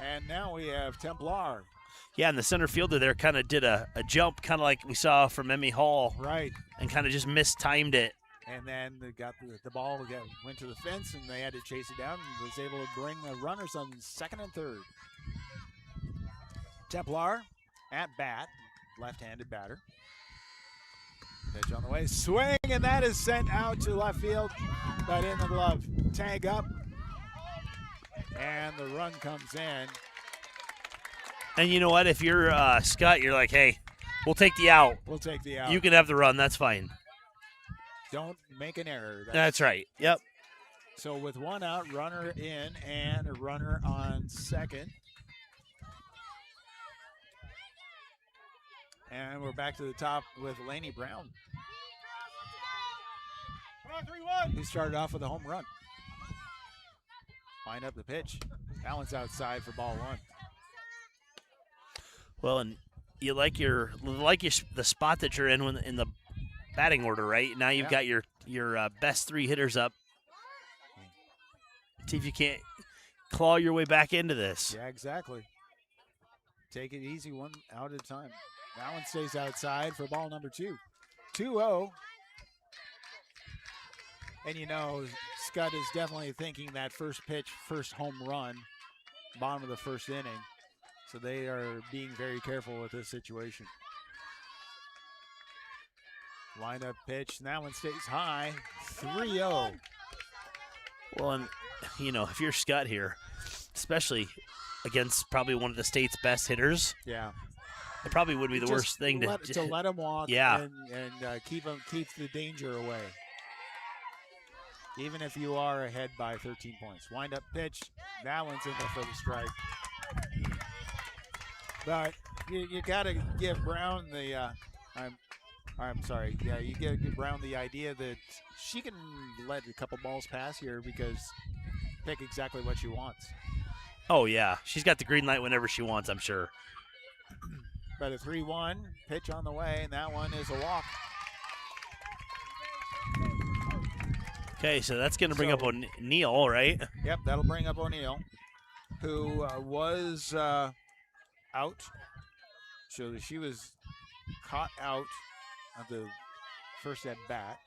And now we have Templar. Yeah, and the center fielder there kind of did a jump, kind of like we saw from Emmy Hall. Right. And kind of just mistimed it. And then they got the ball, went to the fence, and they had to chase it down and was able to bring the runners on second and third. Templar at bat, left-handed batter. Pitch on the way, swing, and that is sent out to left field, but in the glove. Tag up, and the run comes in. And you know what? If you're Skutt, you're like, hey, we'll take the out. We'll take the out. You can have the run. That's fine. Don't make an error. That's right. Yep. So with 1 out, runner in and a runner on second. And we're back to the top with Laney Brown. Come on, 3-1. He started off with a home run. Line up the pitch. That one's outside for ball 1. Well, and you like the spot that you're in when in the batting order, right? Now you've got your best 3 hitters up. See if you can't claw your way back into this. Yeah, exactly. Take it easy, 1 out at a time. That one stays outside for ball number 2. 2-0. And you know, Skutt is definitely thinking that first pitch, first home run, bottom of the first inning. So they are being very careful with this situation. Lineup pitch, and that one stays high. 3-0. Well, and you know, if you're Skutt here, especially against probably one of the state's best hitters, yeah, it probably would be the worst thing to let him walk. Yeah. and keep the danger away. Even if you are ahead by 13 points. Wind up pitch, that one's in there for the strike. But you got to give Brown the. I'm sorry. Yeah, you give Brown the idea that she can let a couple balls pass here because pick exactly what she wants. Oh yeah, she's got the green light whenever she wants, I'm sure. But a 3-1 pitch on the way, and that one is a walk. Okay, so that's going to bring up O'Neill, right? Yep, that'll bring up O'Neill, who was out. So she was caught out of the first at bat.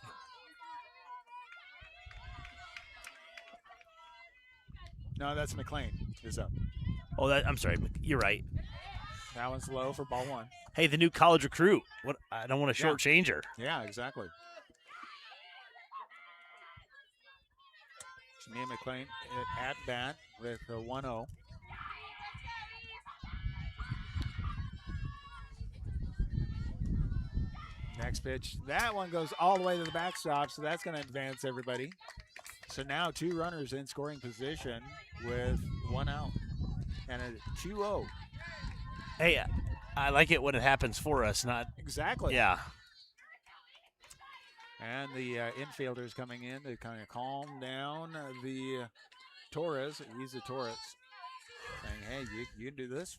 No, that's McLean is up. Oh, I'm sorry. You're right. That one's low for ball 1. Hey, the new college recruit. What? I don't want to shortchange her. Yeah, exactly. Janine McLean at bat with a 1-0. Next pitch. That one goes all the way to the backstop, so that's going to advance everybody. So now 2 runners in scoring position with 1 out and a 2-0. Hey, I like it when it happens for us, not exactly. Yeah. And the infielders coming in to kind of calm down the Torres. He's a Torres. Saying, hey, you can do this.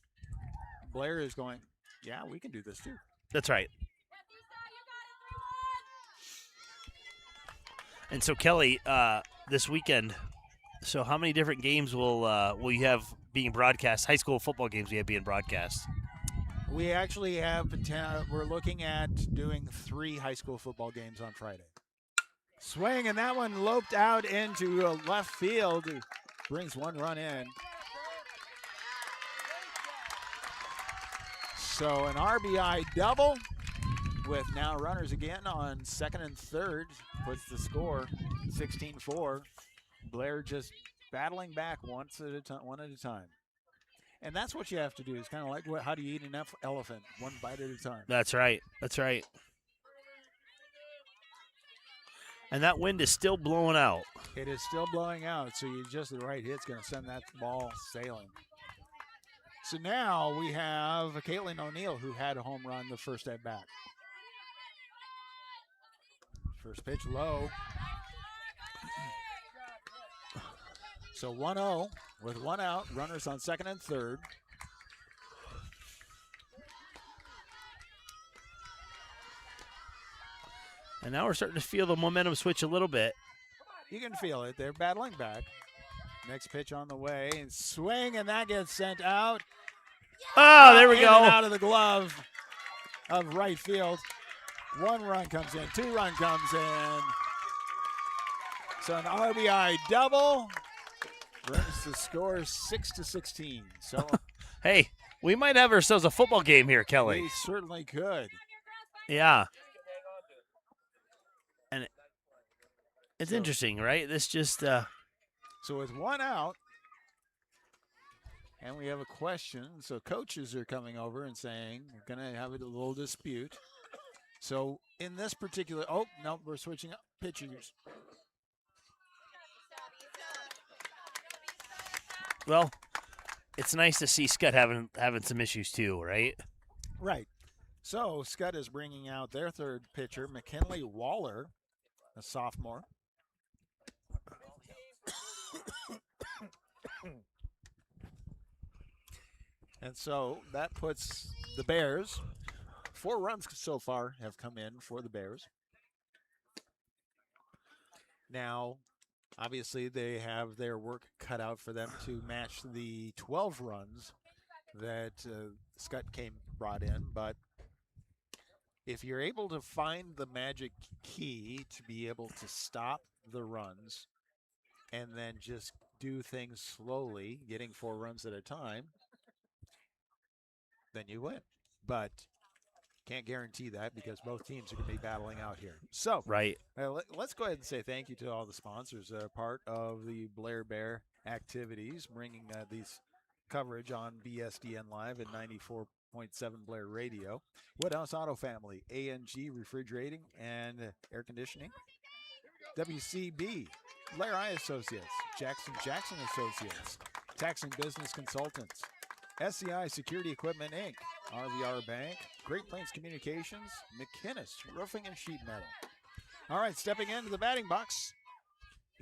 Blair is going, yeah, we can do this too. That's right. And so, Kelly, this weekend, so how many different games will you have being broadcast? High school football games we have being broadcast. We actually have, we're looking at doing 3 high school football games on Friday. Swing, and that one loped out into left field. Brings 1 run in. So an RBI double with now runners again on 2nd and 3rd. Puts the score 16-4. Blair just battling back one at a time. And that's what you have to do. It's kind of like how do you eat an elephant, one bite at a time. That's right. That's right. And that wind is still blowing out. It is still blowing out, so the right hit's going to send that ball sailing. So now we have Caitlin O'Neill, who had a home run the first at bat. First pitch low. So 1-0 with 1 out, runners on 2nd and 3rd. And now we're starting to feel the momentum switch a little bit. You can feel it. They're battling back. Next pitch on the way, and swing, and that gets sent out. Oh, there we In go. and out of the glove of right field. 1 run comes in, 2 run comes in. So an RBI double brings the score 6-16. So Hey, we might have ourselves a football game here, Kelly. we certainly could. Yeah. And it's So- interesting, right? This just So with 1 out, and we have a question. So coaches are coming over and saying we're going to have a little dispute. So in this particular, oh, no, we're switching up pitchers. well, it's nice to see Skutt having some issues too, right? Right. So Skutt is bringing out their 3rd pitcher, McKinley Waller, a sophomore. And so that puts the Bears, 4 runs so far have come in for the Bears. Now, obviously, they have their work cut out for them to match the 12 runs that Skutt brought in. But if you're able to find the magic key to be able to stop the runs and then just do things slowly, getting 4 runs at a time, then you win. But can't guarantee that because both teams are going to be battling out here. So Right. let's go ahead and say thank you to all the sponsors that are part of the Blair Bear activities, bringing these coverage on BSDN Live at 94.7 Blair Radio. Woodhouse Auto Family, ANG Refrigerating and Air Conditioning, WCB, Blair Eye Associates, Jackson Associates, Tax and Business Consultants, SCI Security Equipment Inc., RVR Bank, Great Plains Communications, McKinnis Roofing and Sheet Metal. All right, stepping into the batting box,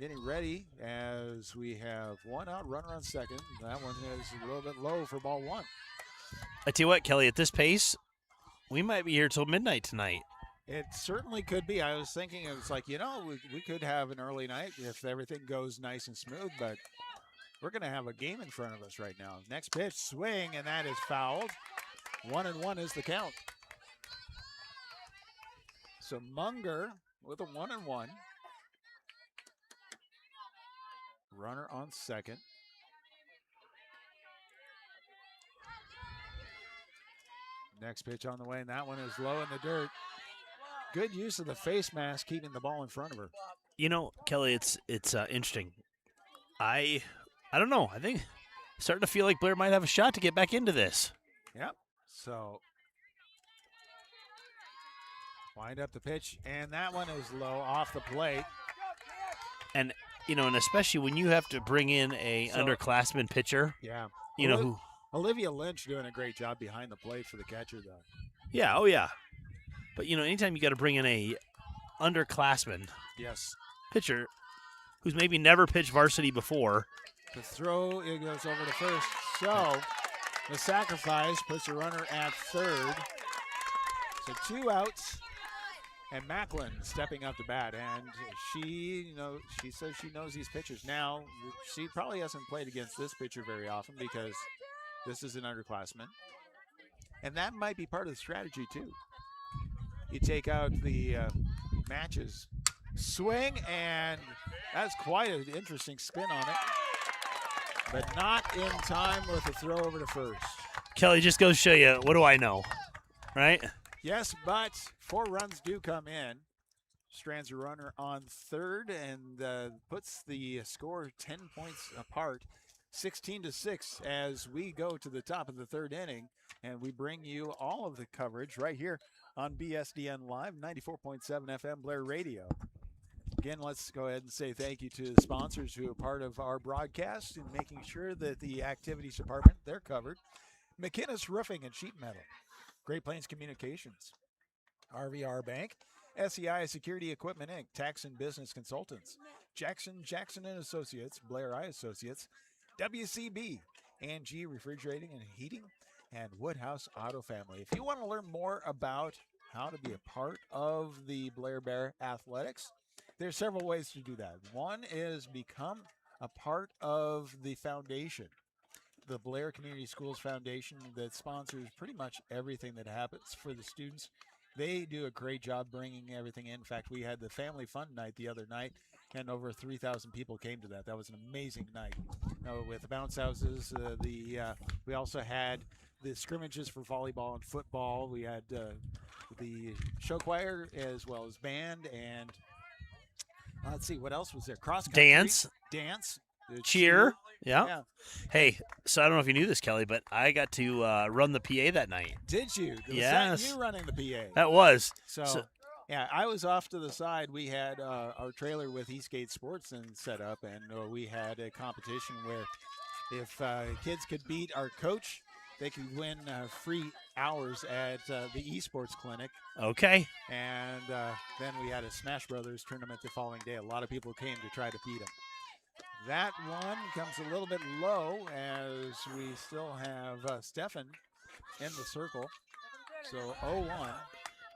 getting ready as we have 1 out, runner on 2nd. That one is a little bit low for ball 1. I tell you what, Kelly, at this pace, we might be here till midnight tonight. It certainly could be. I was thinking, it was like, we could have an early night if everything goes nice and smooth, but we're going to have a game in front of us right now. Next pitch, swing, and that is fouled. 1-1 is the count. So Munger with a 1-1. Runner on 2nd. Next pitch on the way, and that one is low in the dirt. Good use of the face mask, keeping the ball in front of her. You know, Kelly, it's interesting. I don't know. I think starting to feel like Blair might have a shot to get back into this. Yep. So wind up the pitch, and that one is low off the plate. And and especially when you have to bring in a underclassman pitcher, Yeah. who. Olivia Lynch doing a great job behind the plate for the catcher, though. Yeah, oh yeah. But anytime you got to bring in a underclassman Yes. pitcher who's maybe never pitched varsity before. The throw, it goes over to first. So The sacrifice puts a runner at third. So 2 outs. And Macklin stepping up to bat, and she says she knows these pitchers. Now, she probably hasn't played against this pitcher very often because this is an underclassman. And that might be part of the strategy, too. You take out the matches. Swing, and that's quite an interesting spin on it. But not in time with a throw over to first. Kelly, just goes to show you, what do I know, right? Yes, but 4 runs do come in. Strands a runner on third and puts the score 10 points apart, 16-6 as we go to the top of the 3rd inning. And we bring you all of the coverage right here on BSDN Live, 94.7 FM Blair Radio. Again, let's go ahead and say thank you to the sponsors who are part of our broadcast and making sure that the activities department, they're covered. McInnes Roofing and Sheet Metal. Great Plains Communications, RVR Bank, SEI Security Equipment Inc., Tax and Business Consultants, Jackson and Associates, Blair I Associates, WCB, Angie Refrigerating and Heating, and Woodhouse Auto Family. If you want to learn more about how to be a part of the Blair Bear Athletics, there's several ways to do that. One is become a part of the foundation. The Blair Community Schools Foundation that sponsors pretty much everything that happens for the students. They do a great job bringing everything in. In fact, we had the family fun night the other night, and over 3,000 people came to that. That was an amazing night. With the bounce houses, we also had the scrimmages for volleyball and football. We had the show choir as well as band, and let's see, what else was there? Cross country. Dance. Cheer. Yeah. Hey, so I don't know if you knew this, Kelly, but I got to run the PA that night. Did you? Yes. Was that you running the PA? That was. So, yeah, I was off to the side. We had our trailer with Eastgate Sports and set up, and we had a competition where if kids could beat our coach, they could win free hours at the esports clinic. Okay. And then we had a Smash Brothers tournament the following day. A lot of people came to try to beat them. That one comes a little bit low as we still have Stefan in the circle. So 0-1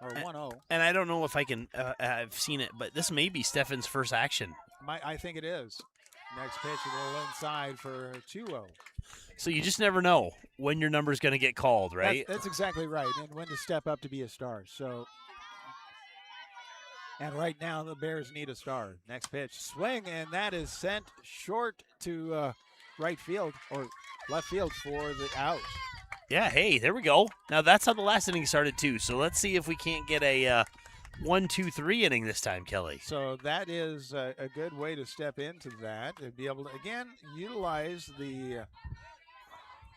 or 1-0. And I don't know if I can, I've seen it, but this may be Stefan's first action. I think it is. Next pitch, a little inside for 2-0. So you just never know when your number's going to get called, right? That's exactly right, and when to step up to be a star. So, and right now the Bears need a star. Next pitch, swing, and that is sent short to right field or left field for the out. Yeah, hey, there we go. Now that's how the last inning started too. So let's see if we can't get a 1-2-3 inning this time, Kelly. So that is a good way to step into that and be able to, again, utilize the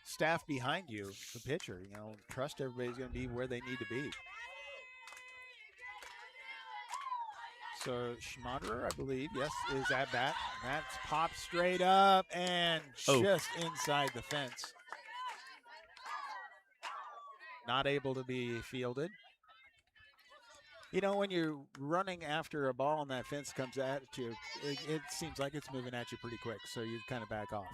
staff behind you, the pitcher. You know, trust everybody's going to be where they need to be. So Schmaderer, I believe, yes, is at bat. That's popped straight up and just inside the fence. Not able to be fielded. You know, when you're running after a ball and that fence comes at you, it seems like it's moving at you pretty quick, so you kind of back off.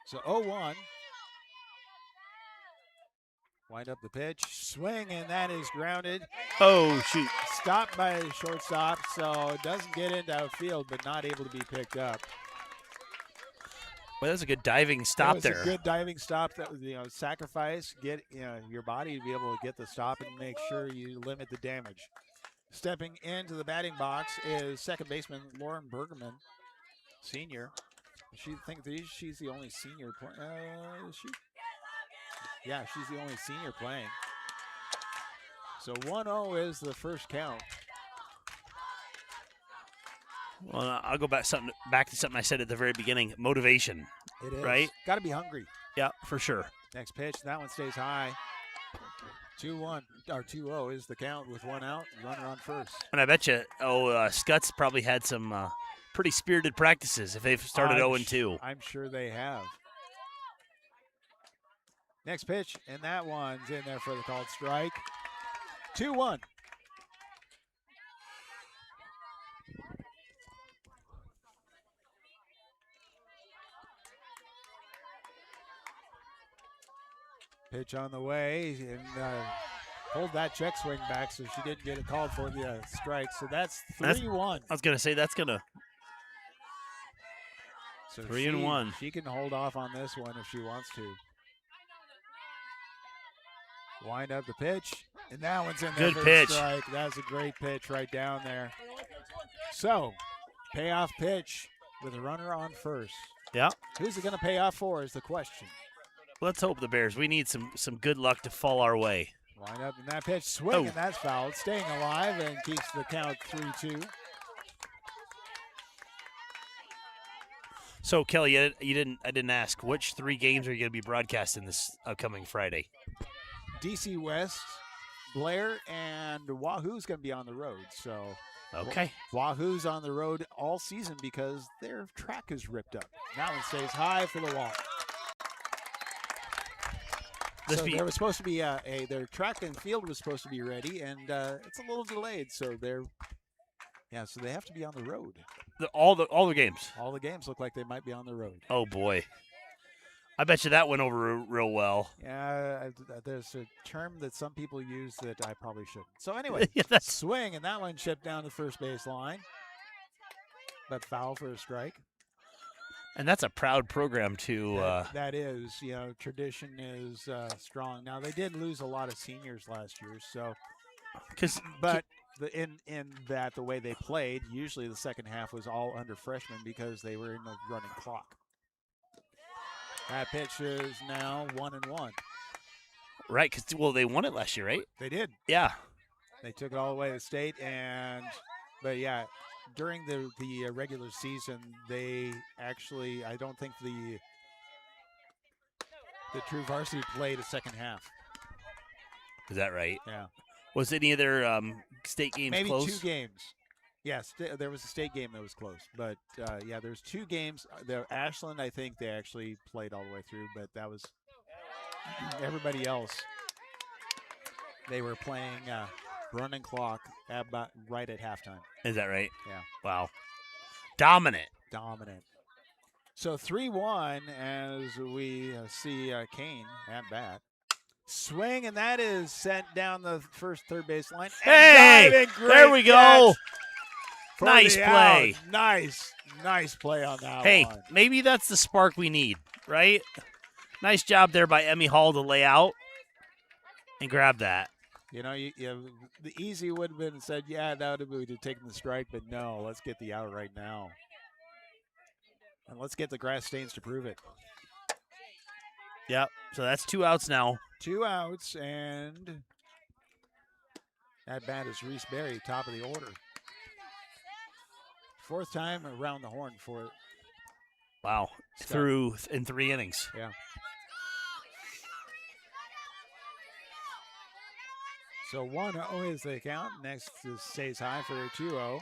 So 0-1. Wind up the pitch, swing, and that is grounded. Oh, shoot. Stopped by the shortstop, so it doesn't get into outfield, but not able to be picked up. Well, that was a good diving stop there. That was a good diving stop. That was, sacrifice, get your body to be able to get the stop and make sure you limit the damage. Stepping into the batting box is second baseman Lauren Bergerman, senior. She's the only senior is she? Yeah, she's the only senior playing. So 1-0 is the first count. Well, I'll go back to something I said at the very beginning. Motivation. It is. Right? Got to be hungry. Yeah, for sure. Next pitch, that one stays high. 2-1 or 2-0 is the count with one out, runner on first. And I bet you, Skutt's probably had some pretty spirited practices if they've started 0-2. I'm sure they have. Next pitch, and that one's in there for the called strike. 2-1. Pitch on the way, and pulled that check swing back, so she didn't get a call for the strike. So that's 3-1. I was going to say that's going to So 3-1. She can hold off on this one if she wants to. Wind up the pitch, and that one's in there Good for pitch. a strike. That's a great pitch right down there. So, payoff pitch with a runner on first. Yeah. Who's it going to pay off for is the question. Let's hope the Bears. We need some good luck to fall our way. Wind up in that pitch, swing, Oh. and that's fouled. Staying alive and keeps the count 3-2. So Kelly, I didn't ask which 3 games are you going to be broadcasting this upcoming Friday? DC West, Blair, and Wahoo's going to be on the road. So Okay. Wahoo's on the road all season because their track is ripped up. That one stays high for the walk. So there was supposed to be their track and field was supposed to be ready, and it's a little delayed. So so they have to be on the road. All the games. All the games look like they might be on the road. Oh boy, I bet you that went over real well. Yeah, there's a term that some people use that I probably shouldn't. So anyway, Yeah, that's- swing, and that one chipped down the first base line, but foul for a strike. And that's a proud program to. That is, tradition is strong. Now they did lose a lot of seniors last year, so. But in that the way they played, usually the second half was all under freshmen because they were in the running clock. That pitch is now 1-1. Right, because they won it last year, right? They did. Yeah. They took it all the way to state, but during the regular season, they actually, I don't think the true varsity played a second half. Is that right? Yeah. Was any of their state games Maybe close? 2 games. Yes, there was a state game that was close, but there's 2 games. The Ashland, I think they actually played all the way through, but that was everybody else. They were playing running clock about right at halftime. Is that right? Yeah. Wow. Dominant. So 3-1 as we see Kane at bat. Swing, and that is sent down the third base line. Hey, there we go. Nice play. Nice play on that Hey, one. maybe that's the spark we need, right? Nice job there by Emmy Hall to lay out and grab that. The easy would have been said, that would have been taking the strike, but no, let's get the out right now. And let's get the grass stains to prove it. Yep, so that's 2 outs now. 2 outs, and that bat is Reese Berry, top of the order. 4th time around the horn for it. Wow, through in 3 innings. Yeah. So 1-0 is the count. Next stays high for a 2-0.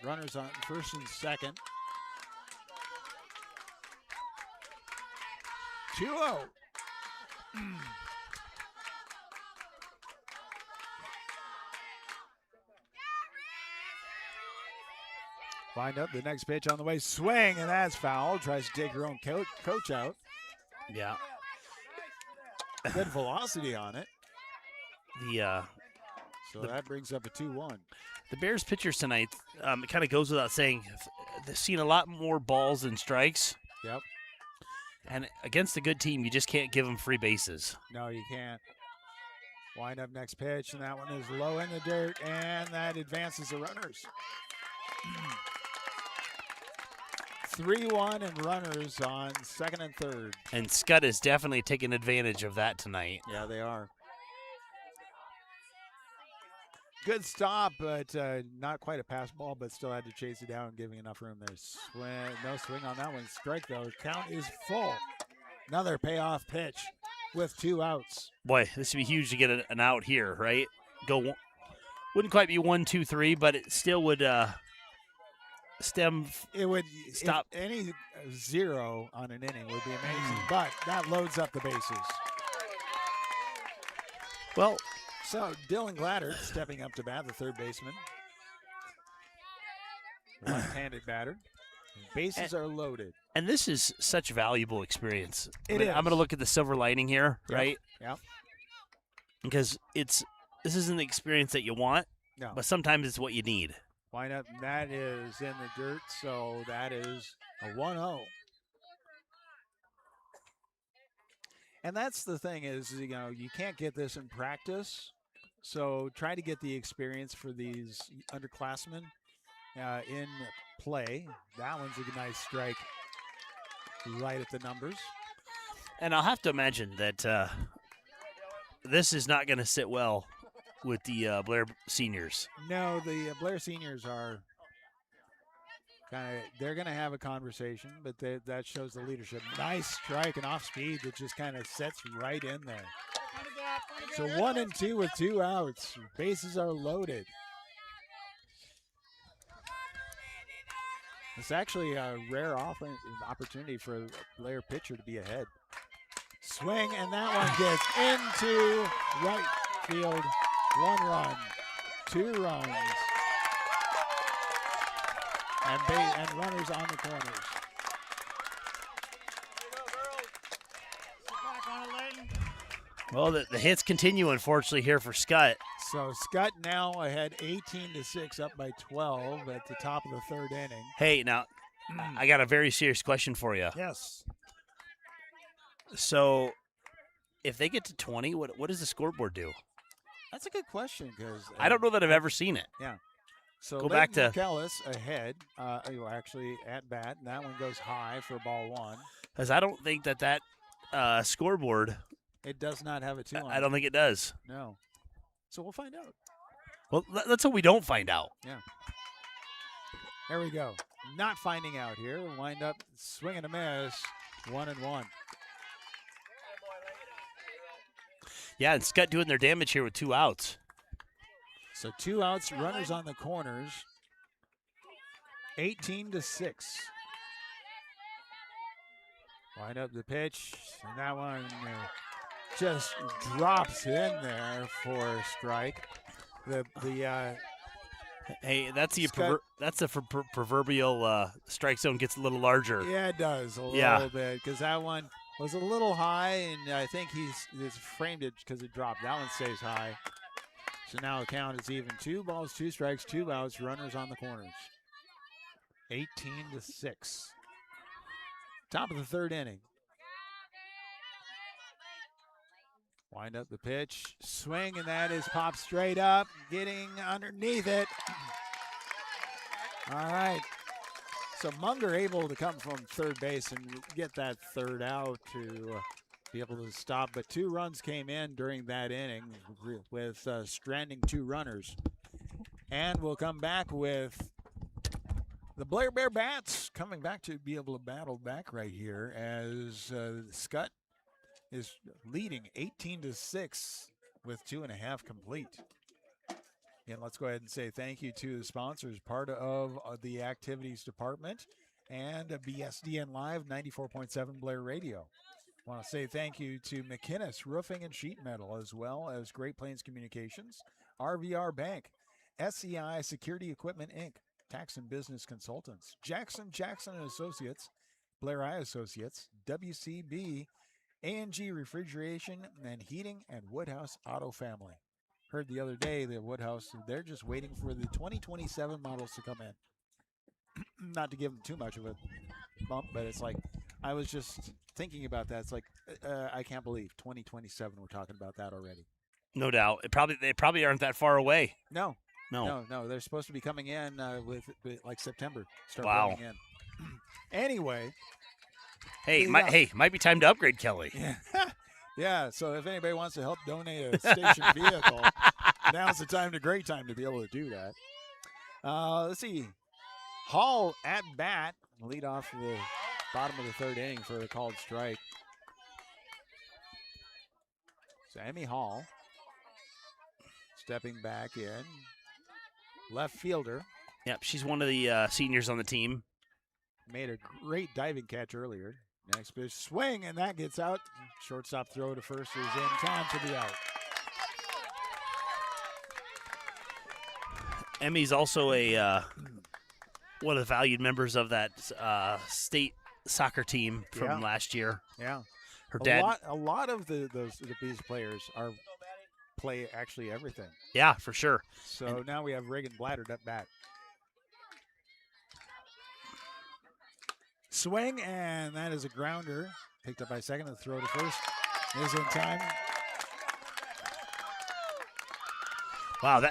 Runners on first and second. 2-0. Wind up the next pitch on the way. Swing, and that's foul. Tries to take her own coach out. Yeah. Good velocity on it. So The- that brings up a 2-1. The Bears pitchers tonight, it kind of goes without saying, they've seen a lot more balls than strikes. Yep. And against a good team, you just can't give them free bases. No, you can't. Wind up next pitch, and that one is low in the dirt, and that advances the runners. 3-1 and runners on second and third. And Skutt is definitely taking advantage of that tonight. Yeah, they are. Good stop, but not quite a pass ball, but still had to chase it down, giving enough room there. No swing on that one. Strike, though. Count is full. Another payoff pitch with 2 outs. Boy, this would be huge to get an out here, right? Wouldn't quite be 1, 2, 3, but it still would stem. It would stop. Any 0 on an inning would be amazing, but that loads up the bases. Well, so Dylan Gladder stepping up to bat, the third baseman. Left-handed batter. Bases are loaded. And this is such valuable experience. It I'm going to is. look at the silver lining here, Yep. right? Yep. Because this isn't the experience that you want, No. but sometimes it's what you need. Wind up, that is in the dirt, so that is a 1-0. And that's the thing is, you can't get this in practice, so try to get the experience for these underclassmen in play. That one's a nice strike right at the numbers. And I'll have to imagine that this is not going to sit well with the Blair seniors. No, the Blair seniors are they're going to have a conversation, but that shows the leadership. Nice strike and off speed that just kind of sets right in there. So 1-2 with 2 outs. Bases are loaded. It's actually a rare opportunity for a Blair pitcher to be ahead. Swing, and that one gets into right field. 1 run, 2 runs. And runners on the corners. Well, the hits continue, unfortunately, here for Skutt. So Skutt now ahead 18-6, up by 12 at the top of the 3rd inning. Hey, now, I got a very serious question for you. Yes. So, if they get to 20, what does the scoreboard do? That's a good question because I don't know that I've ever seen it. Yeah. So Go back to Kellis ahead. Actually at bat, and that one goes high for ball 1. Because I don't think that scoreboard. It does not have a 2 on I don't think it does. No. So we'll find out. Well, let's hope we don't find out. Yeah. There we go. Not finding out here. Wind up, swing and a miss. 1-1. Yeah, and Skutt doing their damage here with 2 outs. So 2 outs, runners on the corners. 18-6. Wind up the pitch, and that one just drops in there for a strike. Hey, that's the Skutt- proverbial strike zone gets a little larger. Yeah, it does a Yeah. little bit because that one was a little high, and I think he's framed it because it dropped. That one stays high. So now the count is even. 2 balls, 2 strikes, 2 outs, runners on the corners. 18-6. Top of the 3rd inning. Wind up the pitch, swing, and that is popped straight up, getting underneath it. All right. So Munger able to come from 3rd base and get that 3rd out to be able to stop. But 2 runs came in during that inning with stranding 2 runners. And we'll come back with the Blair Bear Bats coming back to be able to battle back right here as Skutt is leading 18-6 with 2.5 complete. And let's go ahead and say thank you to the sponsors, part of the activities department and BSDN Live 94.7 Blair Radio. I want to say thank you to McInnes Roofing and Sheet Metal, as well as Great Plains Communications, RVR Bank, SCI Security Equipment Inc., Tax and Business Consultants, Jackson and Associates, Blair I Associates, WCB, A&G Refrigeration and Heating, and Woodhouse Auto Family. Heard the other day that Woodhouse, they're just waiting for the 2027 models to come in. Not to give them too much of a bump, but it's like, I was just thinking about that. It's like, I can't believe 2027 we're talking about that already. No doubt. They probably aren't that far away. No. No. They're supposed to be coming in with like September. Start Wow. rolling in. Anyway. Hey, might be time to upgrade Kelly. Yeah. Yeah, so if anybody wants to help donate a station vehicle, now's the great time to be able to do that. Let's see. Hall at bat, lead off the bottom of the 3rd inning for a called strike. So Emmy Hall stepping back in. Left fielder. Yep, she's one of the seniors on the team. Made a great diving catch earlier. Next pitch, swing, and that gets out. Shortstop throw to first is in time to be out. Emmy's also a one of the valued members of that state soccer team from last year. Yeah. Her dad. A lot of the Bees players play actually everything. Yeah, for sure. So now we have Reagan Bladder at bat. Swing, and that is a grounder. Picked up by second. The throw to first is in time. Wow,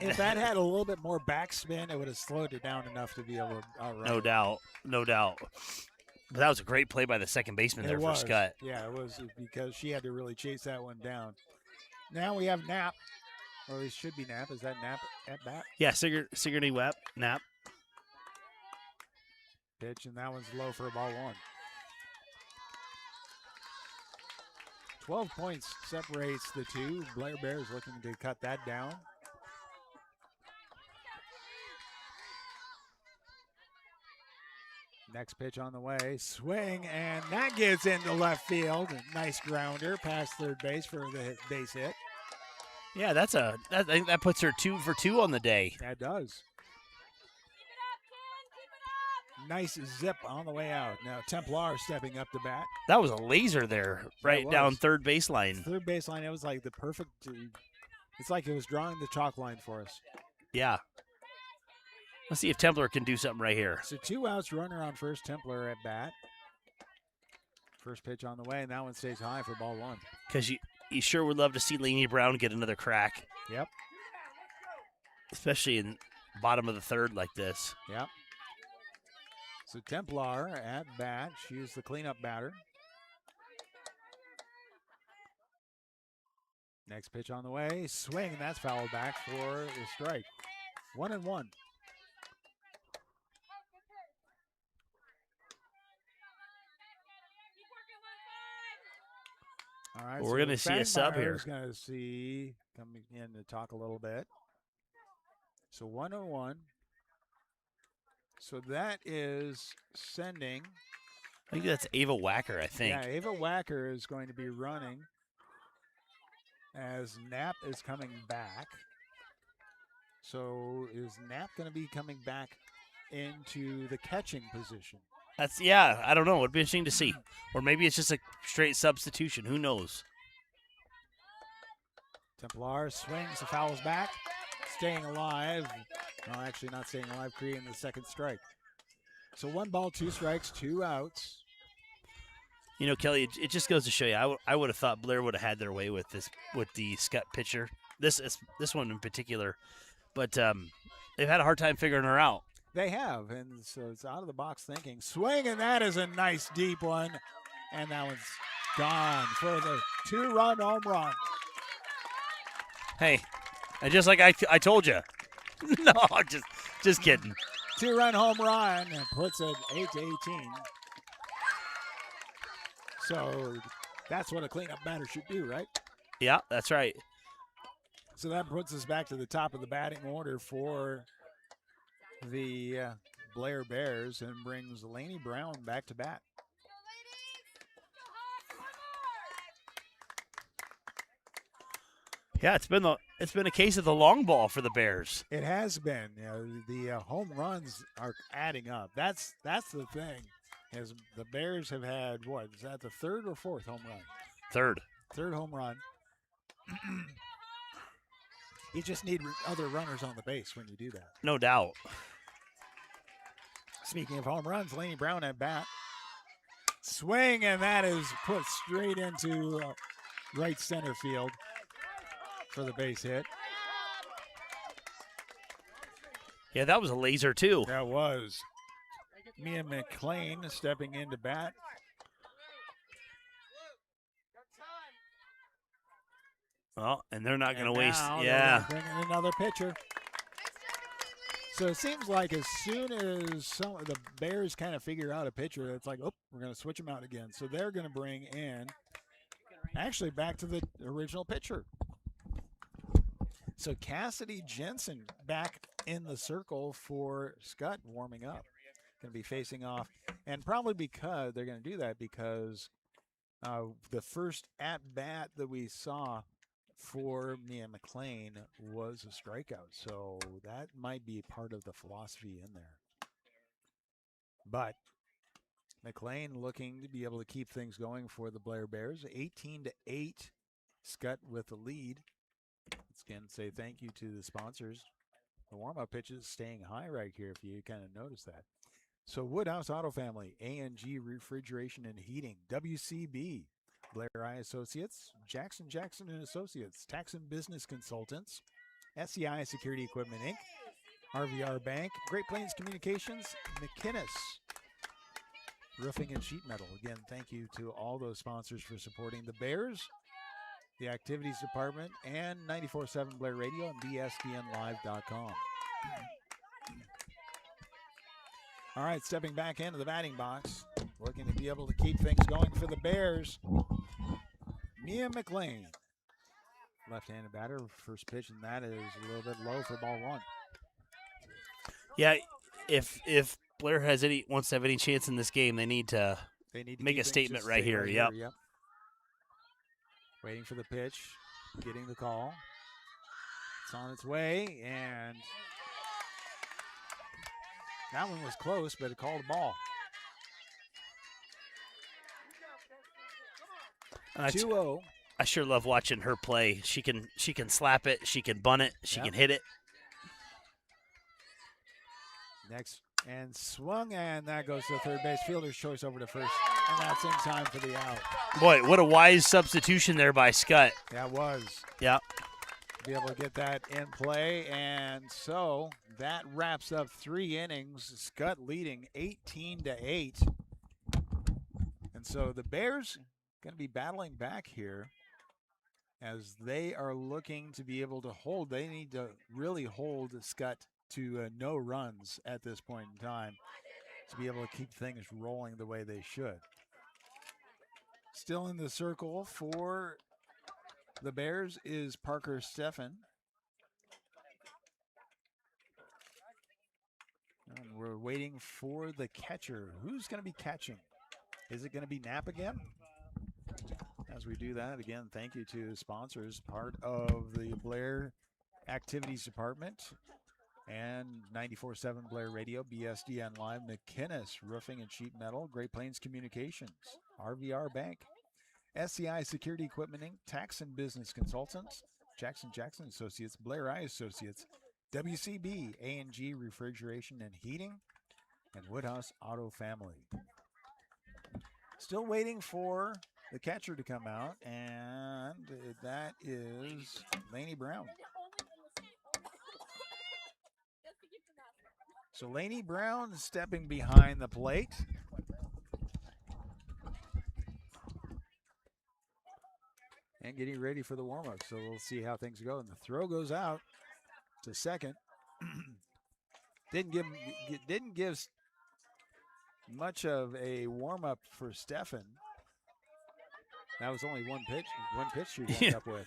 if that had a little bit more backspin, it would have slowed it down enough to be able to outrun. No doubt. But that was a great play by the second baseman there for Skutt. Yeah, it was, because she had to really chase that one down. Now we have Knapp, or it should be Knapp. Is that Knapp at bat? Yeah, Sigourney Knapp. Pitch, and that one's low for ball one. 12 points separates the two. Blair Bears looking to cut that down. Next pitch on the way. Swing, and that gets into left field. Nice grounder past third base for the base hit. Yeah, I think that puts her 2 for 2 on the day. That does. Nice zip on the way out. Now Templar stepping up to bat. That was a laser there, right down third baseline. Third baseline, it was like the perfect, it's like it was drawing the chalk line for us. Yeah. Let's see if Templar can do something right here. So 2 outs, runner on first, Templar at bat. First pitch on the way, and that one stays high for ball one. Because you sure would love to see Lainey Brown get another crack. Yep. Especially in bottom of the third like this. Yep. So Templar at bat. She's the cleanup batter. Next pitch on the way. Swing, and that's fouled back for the strike. 1-1. All right. Well, we're going to see a sub here. We're going to see coming in to talk a little bit. So 1-1. So that is sending. I think that's Ava Wacker, I think. Yeah, Ava Wacker is going to be running as Knapp is coming back. So is Knapp going to be coming back into the catching position? I don't know. It'd be interesting to see. Or maybe it's just a straight substitution. Who knows? Templar swings, the foul's back. Staying alive. No, actually not staying alive, creating the second strike. So 1 ball, 2 strikes, 2 outs. You know, Kelly, it just goes to show you. I would have thought Blair would have had their way with the Skutt pitcher. This one in particular, but they've had a hard time figuring her out. They have, and so it's out of the box thinking. Swing, and that is a nice deep one, and that one's gone for the 2-run home run. Hey, and just like I told you. No, just kidding. 2-run home run and puts it 8-18. So that's what a cleanup batter should do, right? Yeah, that's right. So that puts us back to the top of the batting order for the Blair Bears and brings Lainey Brown back to bat. Yeah, it's been a case of the long ball for the Bears. It has been. You know, the home runs are adding up. That's the thing. Is the Bears have had what? Is that the third or fourth home run? Third home run. You just need other runners on the base when you do that. No doubt. Speaking of home runs, Lainey Brown at bat. Swing, and that is put straight into right center field for the base hit. Yeah, that was a laser too. That was. Mia McLean stepping into bat. Well, and they're not going to waste. Yeah. Bring in another pitcher. So it seems like as soon as some of the Bears kind of figure out a pitcher, it's like, oh, we're going to switch them out again. So they're going to bring in actually back to the original pitcher. So Cassidy Jensen back in the circle for Skutt warming up. Going to be facing off. And probably because they're going to do that because the first at-bat that we saw for Mia McLean was a strikeout. So that might be part of the philosophy in there. But McLean looking to be able to keep things going for the Blair Bears. 18-8. Skutt with the lead. Let's again say thank you to the sponsors. The warm-up pitches staying high right here, if you kind of notice that. So Woodhouse Auto Family, A&G Refrigeration and Heating, WCB, Blair Eye Associates, Jackson and Associates, Tax and Business Consultants, SEI Security Equipment Inc., RVR Bank, Great Plains Communications, McInnes Roofing and Sheet Metal. Again, thank you to all those sponsors for supporting the Bears, the Activities Department, and 94.7 Blair Radio and BSDNLive.com. All right, stepping back into the batting box, looking to be able to keep things going for the Bears. Mia McLean, left-handed batter, first pitch, and that is a little bit low for ball one. Yeah, if Blair wants to have any chance in this game, they need to make a statement right here. Yep. Waiting for the pitch, getting the call. It's on its way, and that one was close, but it called a ball. 2-0. I sure love watching her play. She can slap it, she can bunt it, she can hit it. Next, and swung, and that goes to the third base. Fielder's choice over to first, and that's in time for the out. Boy, what a wise substitution there by Skutt. That was. Yeah. Be able to get that in play, and so that wraps up 3 innings. Skutt leading 18-8. And so the Bears going to be battling back here as they are looking to be able to hold. They need to really hold Skutt to no runs at this point in time to be able to keep things rolling the way they should. Still in the circle for the Bears is Parker Steffen. And we're waiting for the catcher. Who's going to be catching? Is it going to be Knapp again? As we do that, again, thank you to sponsors, part of the Blair Activities Department and 94.7 Blair Radio, BSDN Live, McInnes Roofing and Sheet Metal, Great Plains Communications, RVR Bank, SEI Security Equipment Inc., Tax and Business Consultants, Jackson Associates, Blair Eye Associates, WCB, A&G Refrigeration and Heating, and Woodhouse Auto Family. Still waiting for the catcher to come out, and that is Laney Brown. So Laney Brown stepping behind the plate. And getting ready for the warm-up. So we'll see how things go. And the throw goes out to second. Didn't give much of a warm-up for Steffen. That was only one pitch she warmed up with.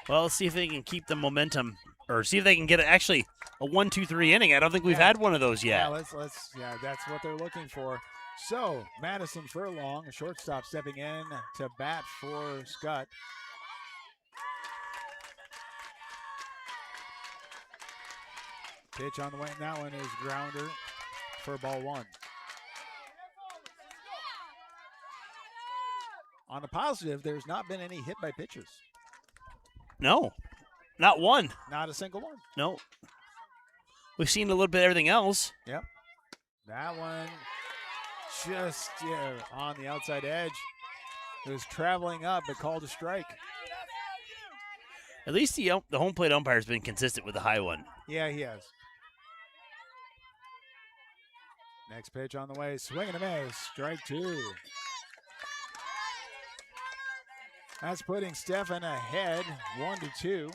Well, let's see if they can keep the momentum, or see if they can get actually a 1-2-3 inning. I don't think we've had one of those yet. Yeah, that's what they're looking for. So Madison Furlong, a shortstop, stepping in to bat for Skutt. Pitch on the way, and that one is grounder for ball one. On the positive, there's not been any hit by pitches. No, not one. Not a single one. No. We've seen a little bit of everything else. Yep. That one just on the outside edge. It was traveling up, but called a strike. At least the home plate umpire's been consistent with the high one. Yeah, he has. Next pitch on the way. Swing and a miss. Strike two. That's putting Steffen ahead 1-2.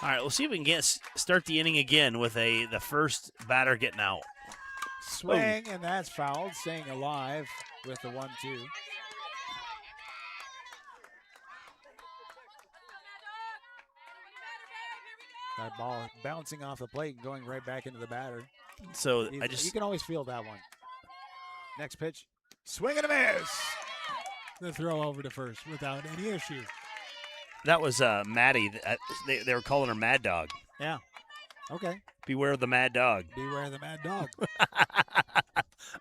All right, we'll see if we can start the inning again with the first batter getting out. Swing, and that's fouled. Staying alive with the 1-2. That ball bouncing off the plate and going right back into the batter. So you can always feel that one. Next pitch. Swing and a miss. The throw over to first without any issue. That was Maddie. They were calling her Mad Dog. Yeah. Okay. Beware of the Mad Dog. Beware the mad dog.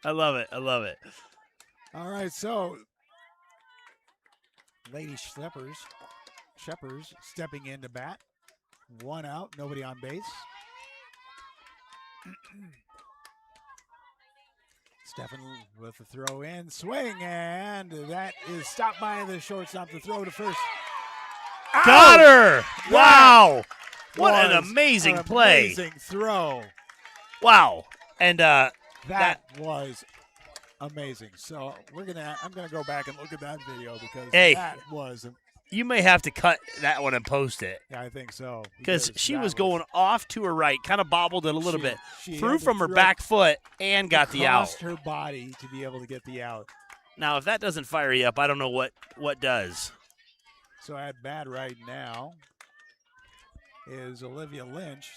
I love it. I love it. All right, so Lady Shepherds stepping in to bat. One out, nobody on base. Stephen with the throw in, swing, and that is stopped by the shortstop. The throw to first. Got Ouch! her! Wow! What an Was amazing an play! Amazing throw. Wow! And That was amazing. So I'm gonna go back and look at that video because that was. You may have to cut that one and post it. Yeah, I think so. Because she was going off to her right, kind of bobbled it a little bit. She Threw had to from her throw back foot and got the out. Crossed her body to be able to get the out. Now, if that doesn't fire you up, I don't know what does. So at bat right now is Olivia Lynch.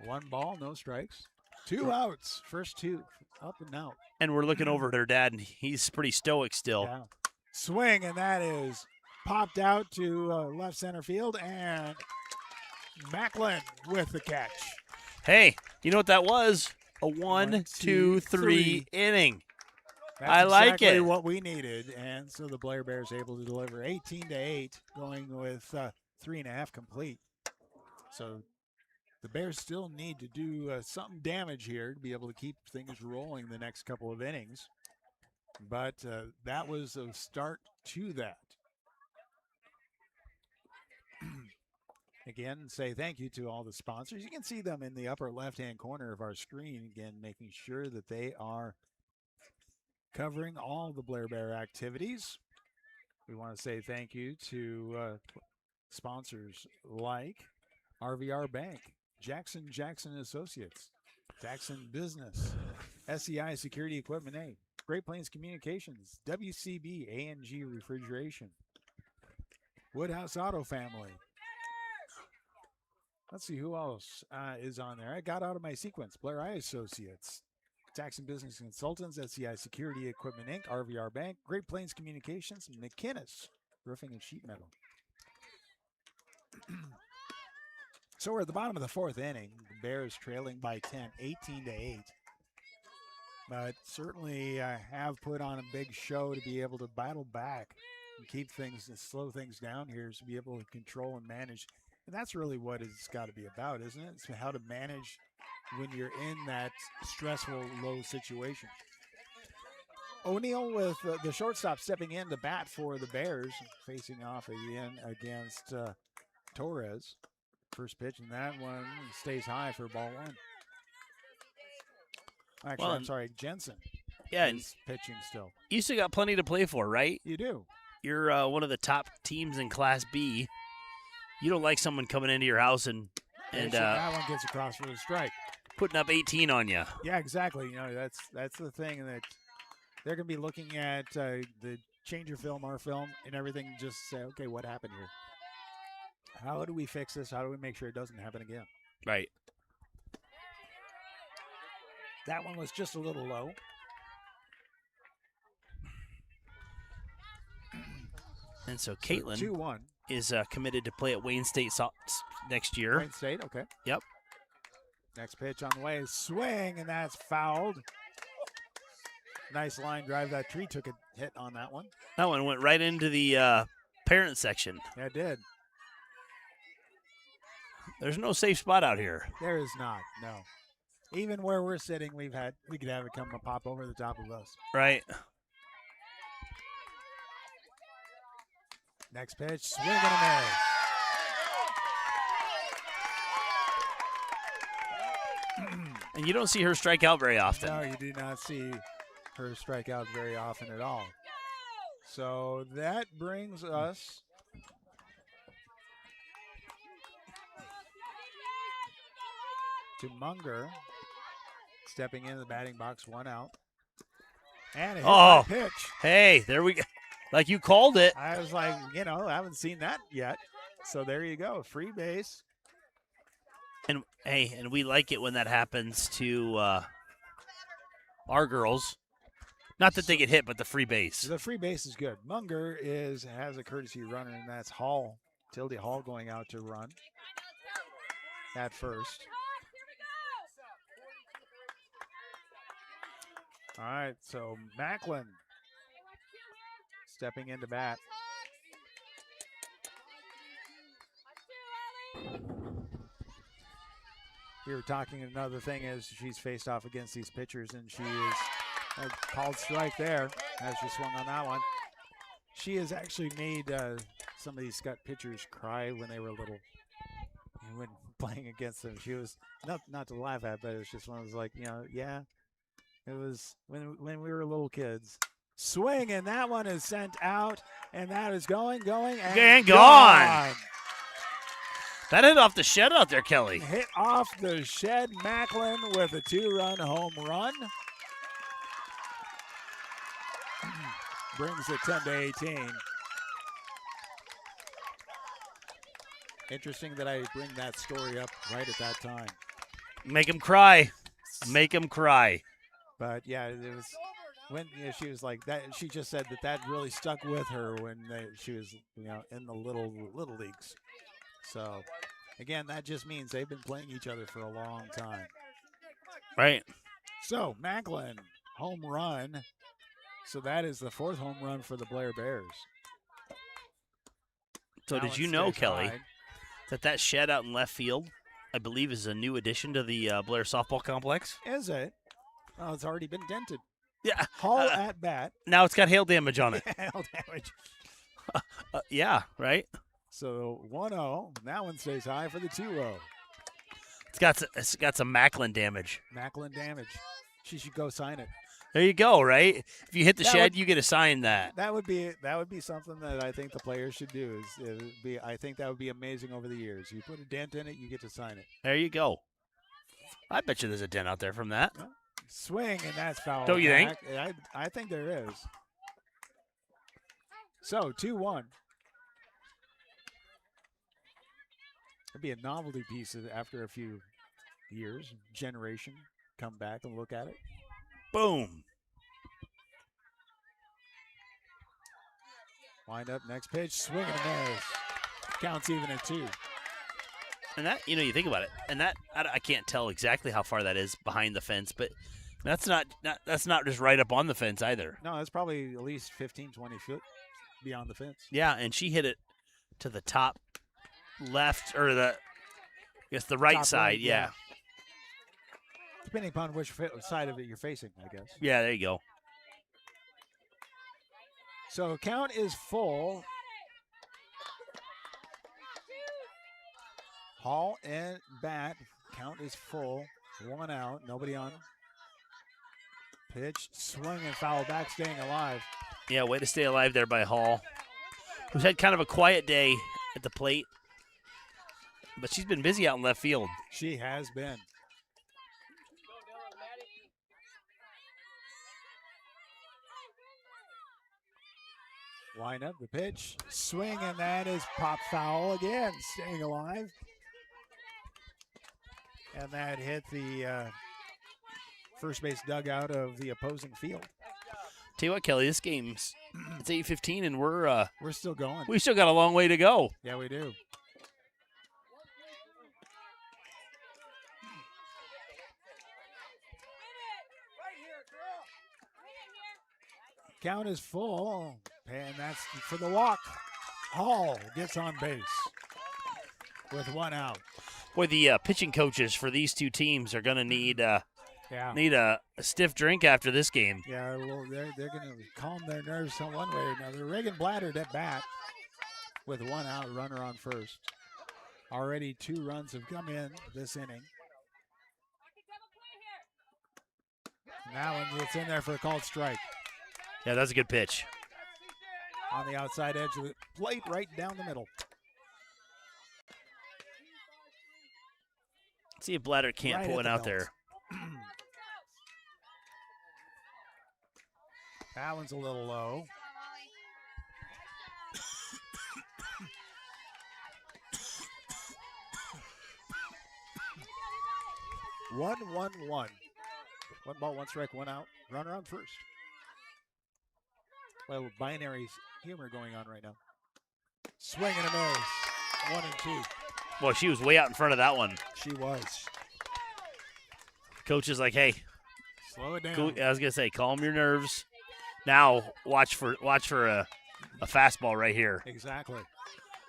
1 ball, no strikes. 2 outs. First 2 up and out. And we're looking over at her dad, and he's pretty stoic still. Yeah. Swing, and that is popped out to left center field, and Macklin with the catch. Hey, you know what that was? A 1, 2, 3 inning. I like exactly it. What we needed, and so the Blair Bears able to deliver 18-8, going with 3.5 complete. So the Bears still need to do some damage here to be able to keep things rolling the next couple of innings. But that was a start to that. Again, say thank you to all the sponsors. You can see them in the upper left-hand corner of our screen, again, making sure that they are covering all the Blair Bear activities. We want to say thank you to sponsors like RVR Bank, Jackson Associates, Jackson Business, SEI Security Equipment Inc., Great Plains Communications, WCB A&G Refrigeration, Woodhouse Auto Family. Let's see who else is on there. I got out of my sequence. Blair Eye Associates, Jackson Business Consultants, SEI Security Equipment Inc., RVR Bank, Great Plains Communications, McInnes Roofing and Sheet Metal. So we're at the bottom of the 4th inning. The Bears trailing by 10, 18-8. But certainly have put on a big show to be able to battle back and keep things and slow things down here, to be able to control and manage. And that's really what it's got to be about, isn't it? It's how to manage when you're in that stressful, low situation. O'Neill with the shortstop stepping in to bat for the Bears, facing off again against Torres. First pitch, and that one stays high for ball 1. Actually, I'm sorry, Jensen. Yeah, is pitching still. You still got plenty to play for, right? You do. You're one of the top teams in Class B. You don't like someone coming into your house and that one gets across for the strike, putting up 18 on you. Yeah, exactly. You know, that's the thing, that they're going to be looking at the changer film, our film, and everything. Just say, okay, what happened here? How do we fix this? How do we make sure it doesn't happen again? Right. That one was just a little low. And so Caitlin 2-1 is committed to play at Wayne State next year. Wayne State, okay. Yep. Next pitch on the way, swing, and that's fouled. Nice line drive. That tree took a hit on that one. That one went right into the parent section. Yeah, it did. There's no safe spot out here. There is not, no. Even where we're sitting, we could have it come and pop over the top of us. Right. Next pitch, swing and a miss. And you don't see her strike out very often. No, you do not see her strike out very often at all. So that brings us to Munger stepping into the batting box, 1 out. And a hit by pitch. Hey, there we go. Like you called it. I was like, I haven't seen that yet. So there you go, free base. And hey, and we like it when that happens to our girls. Not that they get hit, but the free base. The free base is good. Munger has a courtesy runner, and that's Hall. Tildy Hall going out to run at first. All right, so Macklin stepping into bat. We were talking, another thing is she's faced off against these pitchers, and she is called strike there as she swung on that one. She has actually made some of these Skutt pitchers cry when they were little, when playing against them. She was, not to laugh at, but it's just one of those, like, yeah, it was when we were little kids. Swing, and that one is sent out, and that is going, and gone. That hit off the shed out there, Kelly. Hit off the shed. Macklin with a 2-run home run. Brings it 10-18. Interesting that I bring that story up right at that time. Make him cry. Make him cry. But yeah, it was when she was like that. She just said that really stuck with her when she was in the little leagues. So again, that just means they've been playing each other for a long time. Right. So Macklin home run. So that is the 4th home run for the Blair Bears. So did you know, Kelly, that shed out in left field, I believe, is a new addition to the Blair softball complex? Is it? Oh, it's already been dented. Yeah. Hall at bat. Now it's got hail damage on it. Hail damage. Yeah, right? So 1-0. That one stays high for the 2-0. It's got some Macklin damage. Macklin damage. She should go sign it. There you go, right? If you hit the shed, you get to sign that. That would be something that I think the players should do. I think that would be amazing over the years. You put a dent in it, you get to sign it. There you go. I bet you there's a dent out there from that. Swing, and that's foul. Don't you think? I think there is. So 2-1. It'd be a novelty piece after a few years, generation, come back and look at it. Boom. Wind up, next pitch, swing and a miss. Counts even at 2. And that, you think about it, and that I can't tell exactly how far that is behind the fence, but that's not just right up on the fence either. No, that's probably at least 15, 20 feet beyond the fence. Yeah, and she hit it to the top left, or the right top side, right, yeah. Depending upon which side of it you're facing, I guess. Yeah, there you go. So count is full. Hall and bat. Count is full. 1 out. Nobody on. Pitch, swing, and foul back, staying alive. Yeah, way to stay alive there by Hall, who's had kind of a quiet day at the plate, but she's been busy out in left field. She has been. Line up the pitch, swing, and that is pop foul again, staying alive. And that hit the first base dugout of the opposing field. Tell you what, Kelly, this game's it's 8:15, and we're still going. We still got a long way to go. Yeah, we do. Count is full, and that's for the walk. Hall gets on base with 1 out. Boy, the pitching coaches for these two teams are going to need a stiff drink after this game. Yeah, well, they're going to calm their nerves one way or another. Reagan Bladder at bat with 1 out, runner on first. Already 2 runs have come in this inning. And that one gets in there for a called strike. Yeah, that's a good pitch. On the outside edge of the plate, right down the middle. See if Bladder can't Right pull at it the out belt. there. That one's a little low. One. 1 ball, 1 strike, 1 out. Runner on first. little binary humor going on right now. Swing and a miss. 1 and 2. Well, she was way out in front of that one. She was. Coach is like, hey, Slow it down. cool. I was gonna say, calm your nerves. Now watch for a fastball right here. Exactly.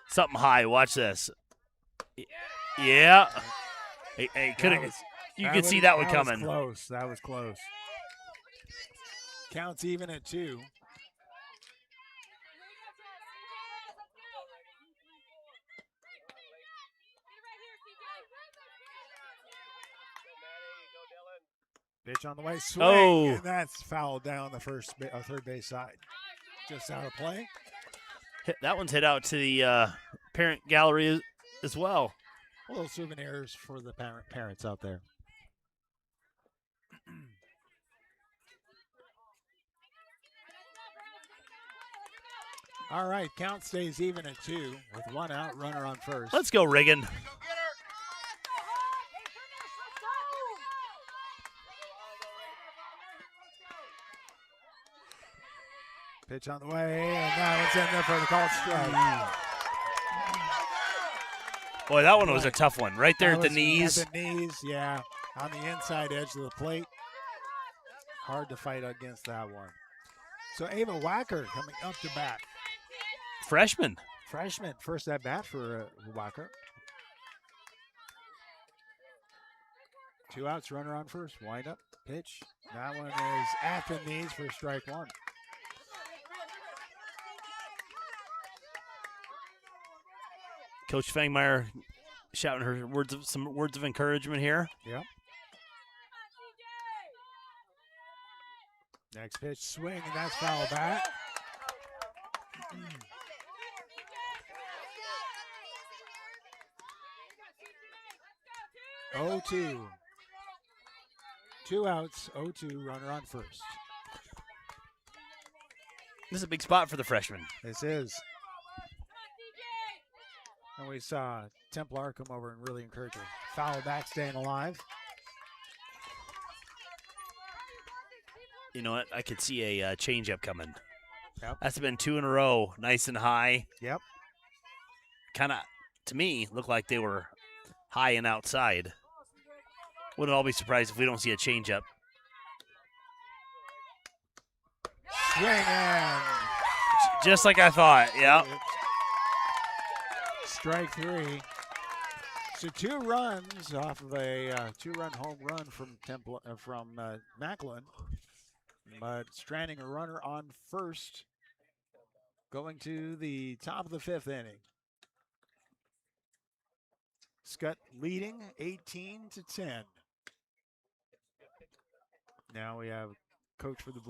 Something high. Watch this. Yeah. Hey, you could see that one coming. That was close. That was close. Counts even at 2. Pitch on the way, swing, and that's fouled down the third base side. Just out of play. That one's hit out to the parent gallery as well. A little souvenirs for the parents out there. All right, count stays even at 2 with 1 out, runner on first. Let's go, Reagan. Pitch on the way, and that one's in there for the called strike. Boy, that one was a tough one. Right there at the knees. At the knees, yeah. On the inside edge of the plate. Hard to fight against that one. So Ava Wacker coming up to bat. Freshman, first at bat for Wacker. 2 outs, runner on first. Wind up, pitch. That one is at the knees for strike 1. Coach Fangmeyer shouting her some words of encouragement here. Yep. Next pitch, swing, and that's foul back. 0-2. 2 outs, 0-2, runner on first. This is a big spot for the freshman. This is. And we saw Templar come over and really encourage her. Foul back, staying alive. You know what? I could see a changeup coming. Yep. That's been 2 in a row, nice and high. Yep. Kind of, to me, looked like they were high and outside. Wouldn't all be surprised if we don't see a changeup. Swing and just like I thought. Yeah. Strike 3. So 2 runs off of a 2-run home run from Macklin, but stranding a runner on first, going to the top of the 5th inning. Skutt leading 18-10. Now we have coach for the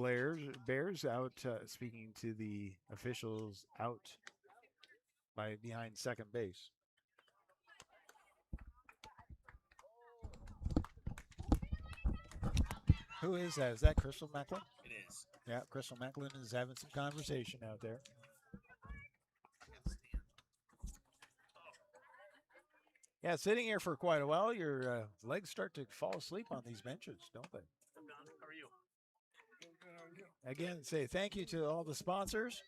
Bears out speaking to the officials out behind second base. Who is that? Is that Crystal Macklin? It is. Yeah, Crystal Macklin is having some conversation out there. Yeah, sitting here for quite a while, your legs start to fall asleep on these benches, don't they? How are you? Again, say thank you to all the sponsors.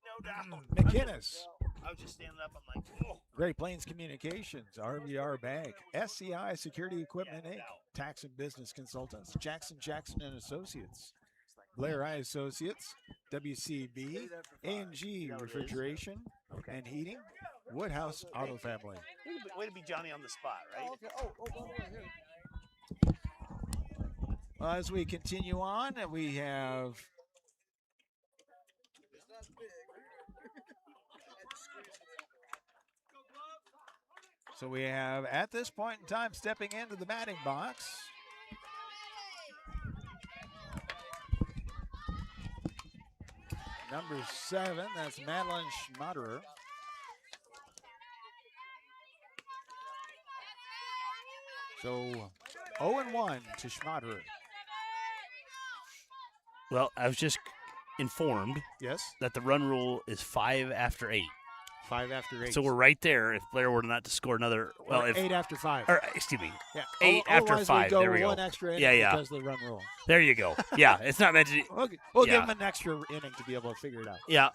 No doubt. McInnes, I was just standing up. I'm like, oh. Great Plains Communications, RVR Bank, SCI Security Equipment Inc., Tax and Business Consultants, Jackson and Associates, Blair I Associates, WCB, A&G Refrigeration and Heating, Woodhouse Auto Family. Way to be Johnny on the spot, right? Well, as we continue on, we have at this point in time stepping into the batting box, number 7, that's Madeline Schmaderer. So 0-1 to Schmaderer. Well, I was just informed Yes. that the run rule is 5 after 8. 5 after 8. So we're right there. If Blair were not to score another, well, Or if 8 after 5. or excuse me, Yeah. 8 after Otherwise 5. We go There we go. one extra inning Yeah. because of the run rule. There you go. Yeah, it's not meant to. We'll Yeah. give them an extra inning to be able to figure it out. Yeah.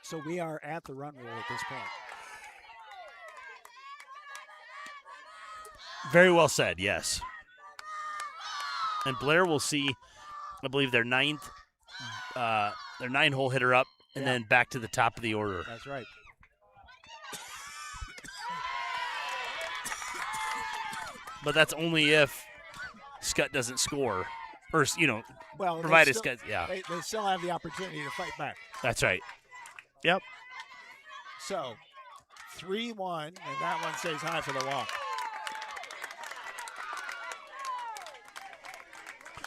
So we are at the run rule at this point. Very well said. Yes. And Blair will see, I believe, their 9-hole hitter up, and Yeah. then back to the top of the order. That's right. But that's only if Skutt doesn't score, or Well, provided they still, Skutt. Yeah, they still have the opportunity to fight back. that's right. Yep. So 3-1, and that one stays high for the walk.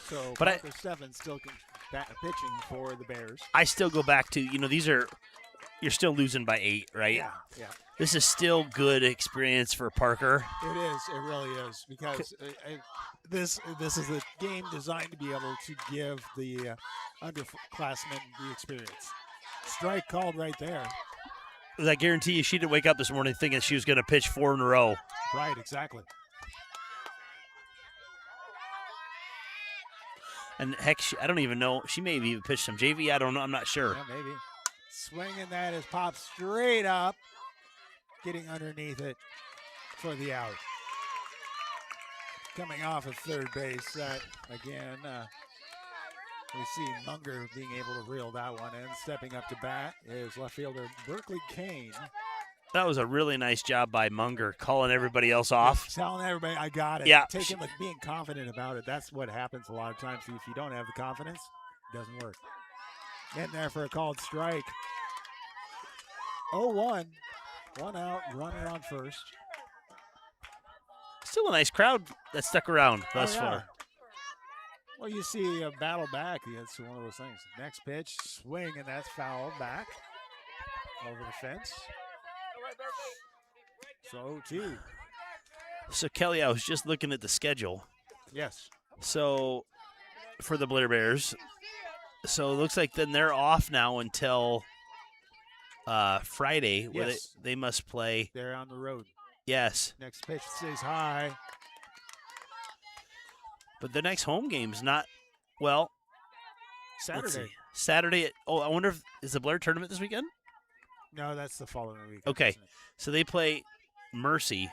So But Parker Steffens still pitching for the Bears. I still go back to you're still losing by 8, right? Yeah. This is still good experience for Parker. It is. It really is because this is a game designed to be able to give the underclassmen the experience. Strike called right there. I guarantee you, she didn't wake up this morning thinking she was going to pitch 4 in a row. Right. Exactly. And heck, I don't even know. She may have even pitched some JV. I don't know. I'm not sure. Yeah, maybe. Swinging that is popped straight up, getting underneath it for the out. Coming off of third base, again, we see Munger being able to reel that one in. Stepping up to bat is left fielder Berkeley Kane. That was a really nice job by Munger, calling everybody else off. Telling everybody, I got it. Yeah. Being confident about it. That's what happens a lot of times. If you don't have the confidence, it doesn't work. Getting there for a called strike. 0-1. 1 out, runner on first. Still a nice crowd that stuck around thus far. Well, you see a battle back. It's one of those things. Next pitch, swing, and that's foul back over the fence. So 0-2. So, Kelly, I was just looking at the schedule. Yes. So, for the Blair Bears. So, it looks like then they're off now until Friday, where Yes. they must play. They're on the road. Yes. Next pitch stays high. But the next home game's not, well, let's Saturday. see. Saturday. I wonder if, is the Blair tournament this weekend? No, that's the following week. Okay. isn't it? So they play Mercy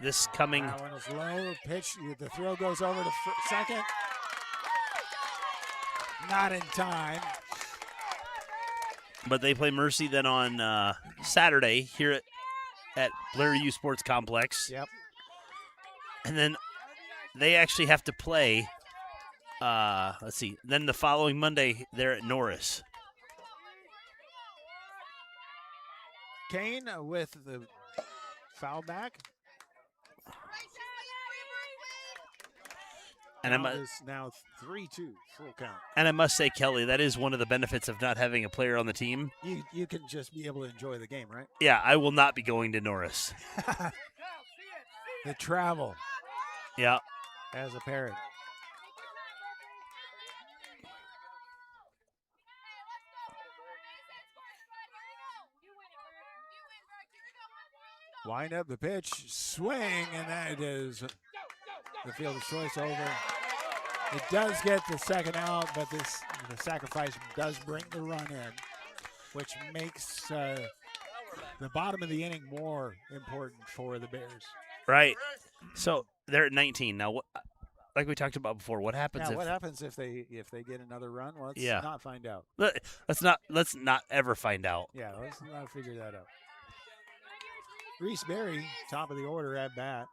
this coming. That one is low. Pitch. The throw goes over to second. Not in time. But they play Mercy then on Saturday here at Blair U Sports Complex. Yep. And then they actually have to play, let's see, then the following Monday they're at Norris. Kane with the foul back. And Count is now 3-2, full count. And I must say, Kelly, that is one of the benefits of not having a player on the team. You can just be able to enjoy the game, right? Yeah, I will not be going to Norris. The travel Yeah. as a parent. Wind up the pitch, swing, and that is the fielder's choice over. It does get the second out, but the sacrifice does bring the run in, which makes the bottom of the inning more important for the Bears. Right. So they're at 19 now. Like we talked about before, what happens Now, if what happens if they get another run? Let's Yeah. not find out. let's not ever find out. Yeah, let's not figure that out. Reese Berry, top of the order at bat.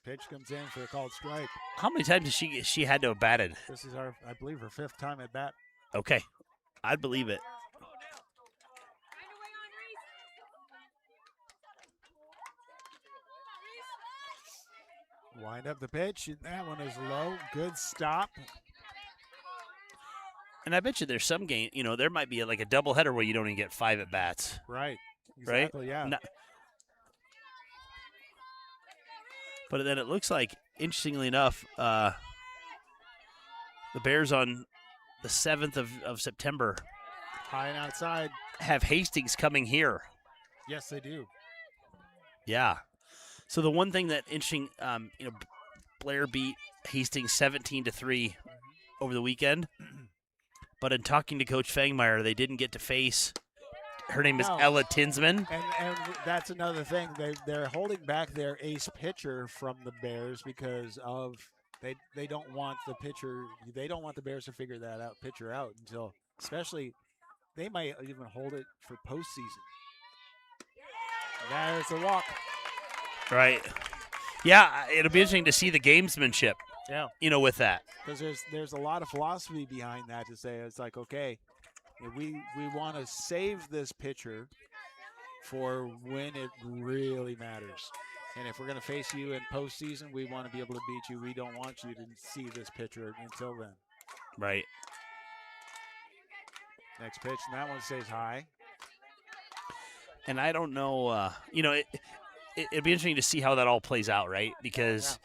Pitch comes in for a called strike. How many times has she had to have batted? This is I believe, her 5th time at bat. Okay, I'd believe it. Wind up the pitch, and that one is low. Good stop. And I bet you there's some game, there might be like a doubleheader where you don't even get 5 at bats. Right. Right? Exactly, yeah. But then it looks like, interestingly enough, The Bears on the 7th of September High and outside. have Hastings coming here. Yes, they do. Yeah. So the one thing that interesting, Blair beat Hastings 17-3 over the weekend. But in talking to Coach Fangmeyer, they didn't get to face. Her name is No. Ella Tinsman. And that's another thing. They're holding back their ace pitcher from the Bears because of they don't want the pitcher. They don't want the Bears to figure that pitcher out until, especially, they might even hold it for postseason. There's the walk. Right. Yeah, it'll be interesting to see the gamesmanship. Yeah. With that. Because there's a lot of philosophy behind that to say it's like, okay, we want to save this pitcher for when it really matters. And if we're going to face you in postseason, we want to be able to beat you. We don't want you to see this pitcher until then. Right. Next pitch, and that one stays high. And I don't know, it'd be interesting to see how that all plays out, right? Because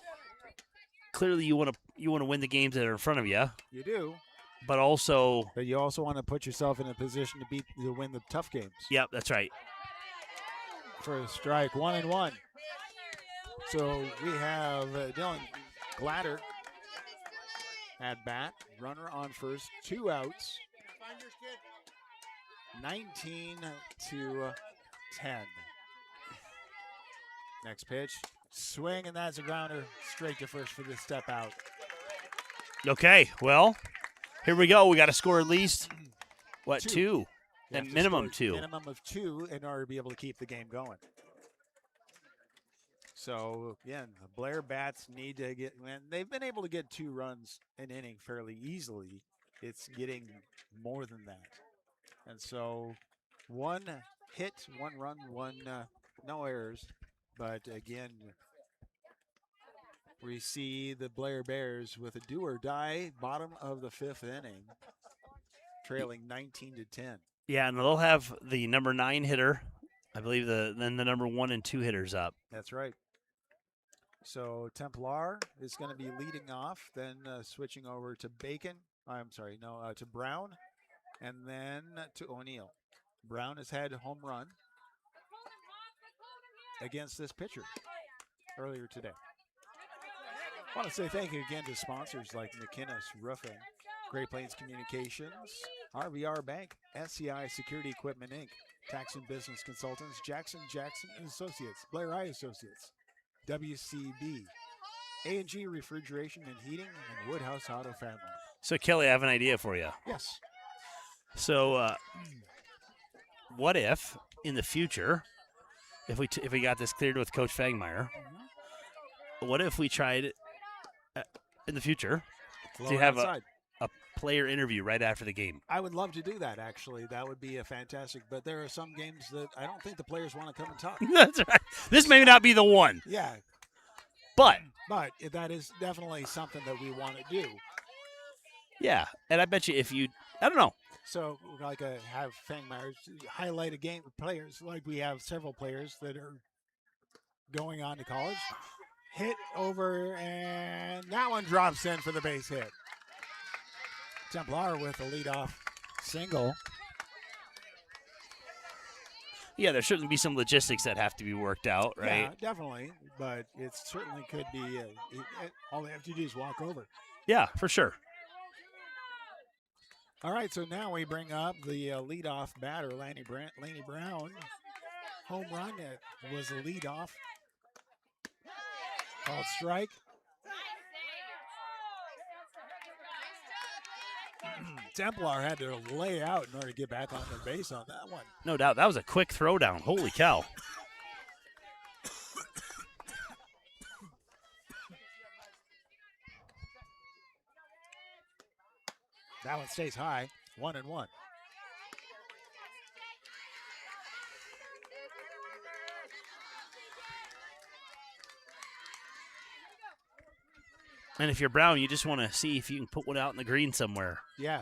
clearly you want to win the games that are in front of you. You do. But also, But you also want to put yourself in a position to win the tough games. Yep, that's right. For a strike, 1-1. So we have Dylan Glatter at bat, runner on first, 2 outs. 19-10. Next pitch, swing, and that's a grounder straight to first for the step out. Okay, well, here we go. We got to score at least, what, 2? You At have to minimum score 2. Minimum of 2 in order to be able to keep the game going. So, again, the Blair bats need to get, and they've been able to get 2 runs an inning fairly easily. It's getting more than that. And so, 1 hit, 1 run, 1 no errors. But again, we see the Blair Bears with a do or die bottom of the 5th inning, trailing 19-10. Yeah, and they'll have the number 9 hitter, I believe, then the number 1 and 2 hitters up. That's right. So Templar is going to be leading off, then switching over to to Brown, and then to O'Neill. Brown has had a home run against this pitcher earlier today. I want to say thank you again to sponsors like McInnes Roofing, Great Plains Communications, RVR Bank, SCI Security Equipment Inc., Tax and Business Consultants, Jackson and Associates, Blair I Associates, WCB, A&G Refrigeration and Heating, and Woodhouse Auto Family. So, Kelly, I have an idea for you. Yes. So, what if, in the future, if we got this cleared with Coach Fangmeyer, what if we tried in the future to have a player interview right after the game? I would love to do that, actually. That would be fantastic. But there are some games that I don't think the players want to come and talk. That's right. This may not be the one. Yeah. But that is definitely something that we want to do. Yeah. And I bet you I don't know. So, have Fangmeyer highlight a game of players, like we have several players that are going on to college. Hit over, and that one drops in for the base hit. Templar with a leadoff single. Yeah, there shouldn't be some logistics that have to be worked out, right? Yeah, definitely. But it certainly could be. All they have to do is walk over. Yeah, for sure. All right, so now we bring up the leadoff batter, Laney Brown. Home run. It was a leadoff. Called strike. Templar had to lay out in order to get back on the base on that one. No doubt. That was a quick throwdown. Holy cow. That one stays high. 1-1. And if you're Brown, you just want to see if you can put one out in the green somewhere. Yeah.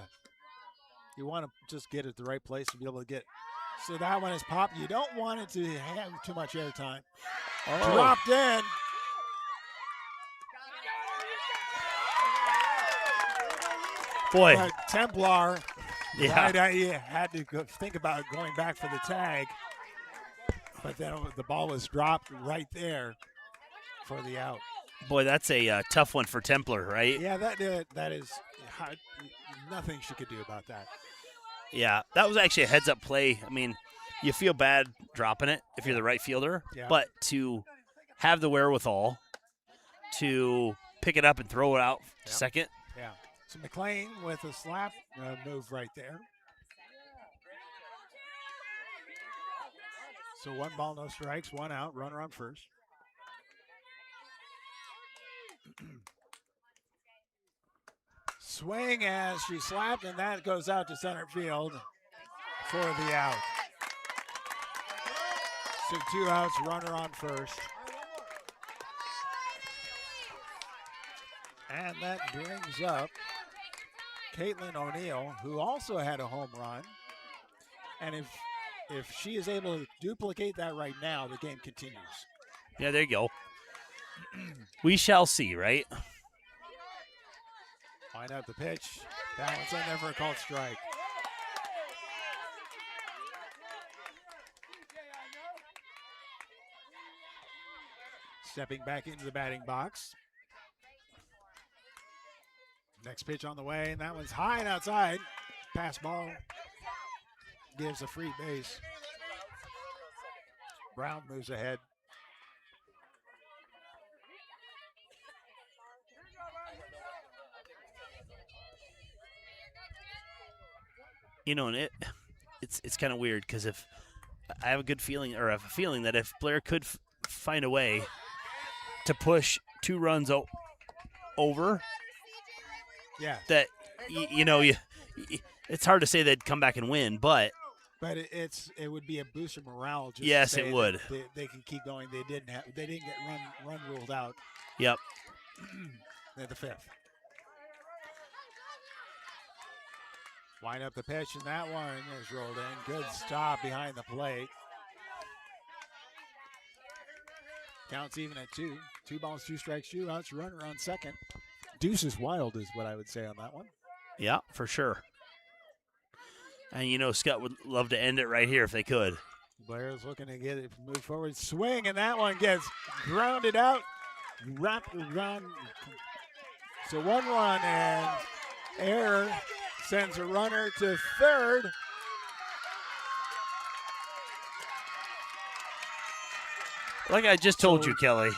You want to just get it at the right place to be able to get. So that one is popped. You don't want it to have too much airtime. Oh. Dropped in. Boy. But Templar, Yeah. right, I had to think about going back for the tag. But then the ball was dropped right there for the out. Boy, that's a tough one for Templar, right? Yeah, that is nothing she could do about that. Yeah, that was actually a heads-up play. I mean, you feel bad dropping it if you're the right fielder, Yeah. but to have the wherewithal to pick it up and throw it out to second. Yeah. So McLean with a slap move right there. So 1 ball, no strikes, 1 out, runner on first. Swing as she slapped, and that goes out to center field for the out. So 2 outs, runner on first. And that brings up Caitlin O'Neill, who also had a home run. And if she is able to duplicate that right now, the game continues. Yeah, there you go. We shall see, right? Line up the pitch. That one's in there for a called strike. Stepping back into the batting box. Next pitch on the way, and that one's high and outside. Pass ball gives a free base. Brown moves ahead. You know, and it's kind of weird because if I have a good feeling, or I have a feeling that if Blair could find a way to push 2 runs over, Yeah. that it's hard to say they'd come back and win, but it would be a boost of morale. Just yes, to say it would. that they can keep going. They didn't get run ruled out. Yep. At the 5th. Wind up the pitch, and that one is rolled in. Good stop behind the plate. Counts even at 2. 2 balls, 2 strikes, 2 outs. Runner on second. Deuce is wild is what I would say on that one. Yeah, for sure. And Skutt would love to end it right here if they could. Blair's looking to get it move forward. Swing, and that one gets grounded out. Wrapped around. So 1 run, and error sends a runner to third. Like I just told you, Kelly.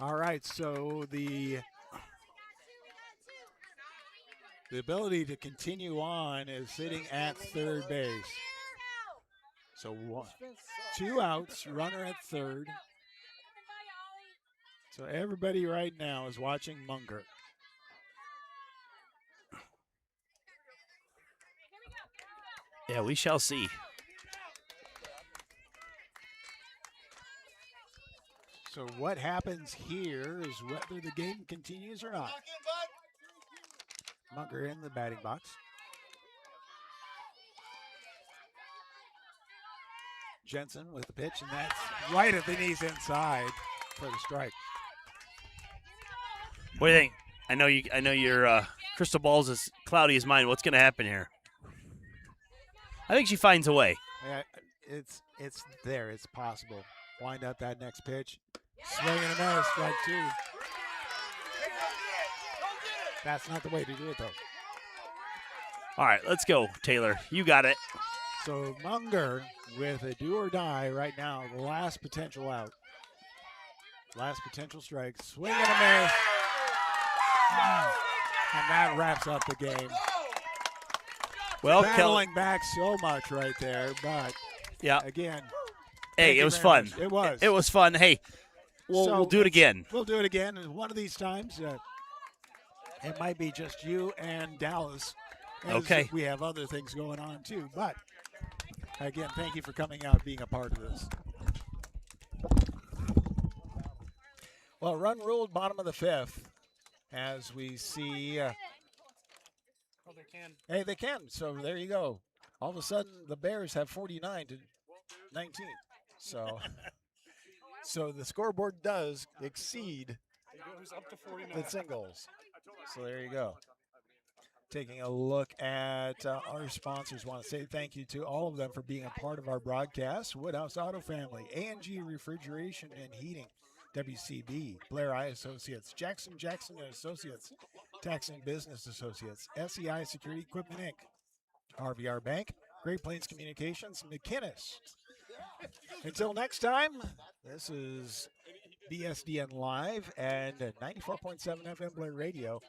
All right, so the ability to continue on is sitting at third base. So 2 outs, runner at third. So everybody right now is watching Munger. Yeah, we shall see. So what happens here is whether the game continues or not. Munger in the batting box. Jensen with the pitch, and that's right at the knees inside for the strike. What do you think? I know your crystal ball's as cloudy as mine. What's going to happen here? I think she finds a way. Yeah, it's there. It's possible. Wind up that next pitch. Swing and a miss, strike 2. That's not the way to do it, though. All right, let's go, Taylor. You got it. So Munger with a do or die right now. The last potential out. Last potential strike. Swing and a miss. And that wraps up the game. Well, battling back so much right there, but yeah, again. Hey, it was fun. Much. It was. It was fun. Hey, we'll do it again. We'll do it again, and one of these times, it might be just you and Dallas. Okay. We have other things going on too, but again, thank you for coming out, being a part of this. Well, run ruled, bottom of the 5th, as we see. Oh, they can. Hey, they can. So there you go. All of a sudden, the Bears have 49 to 19. So, so the scoreboard does exceed It goes up to 49. the singles. So there you go. Taking a look at our sponsors, want to say thank you to all of them for being a part of our broadcast. Woodhouse Auto Family, A&G Refrigeration and Heating, WCB, Blair Eye Associates, Jackson and Associates, Tax and Business Associates, SEI Security Equipment Inc., RVR Bank, Great Plains Communications, McKinnis. Until next time, this is BSDN Live and 94.7 FM Blair Radio.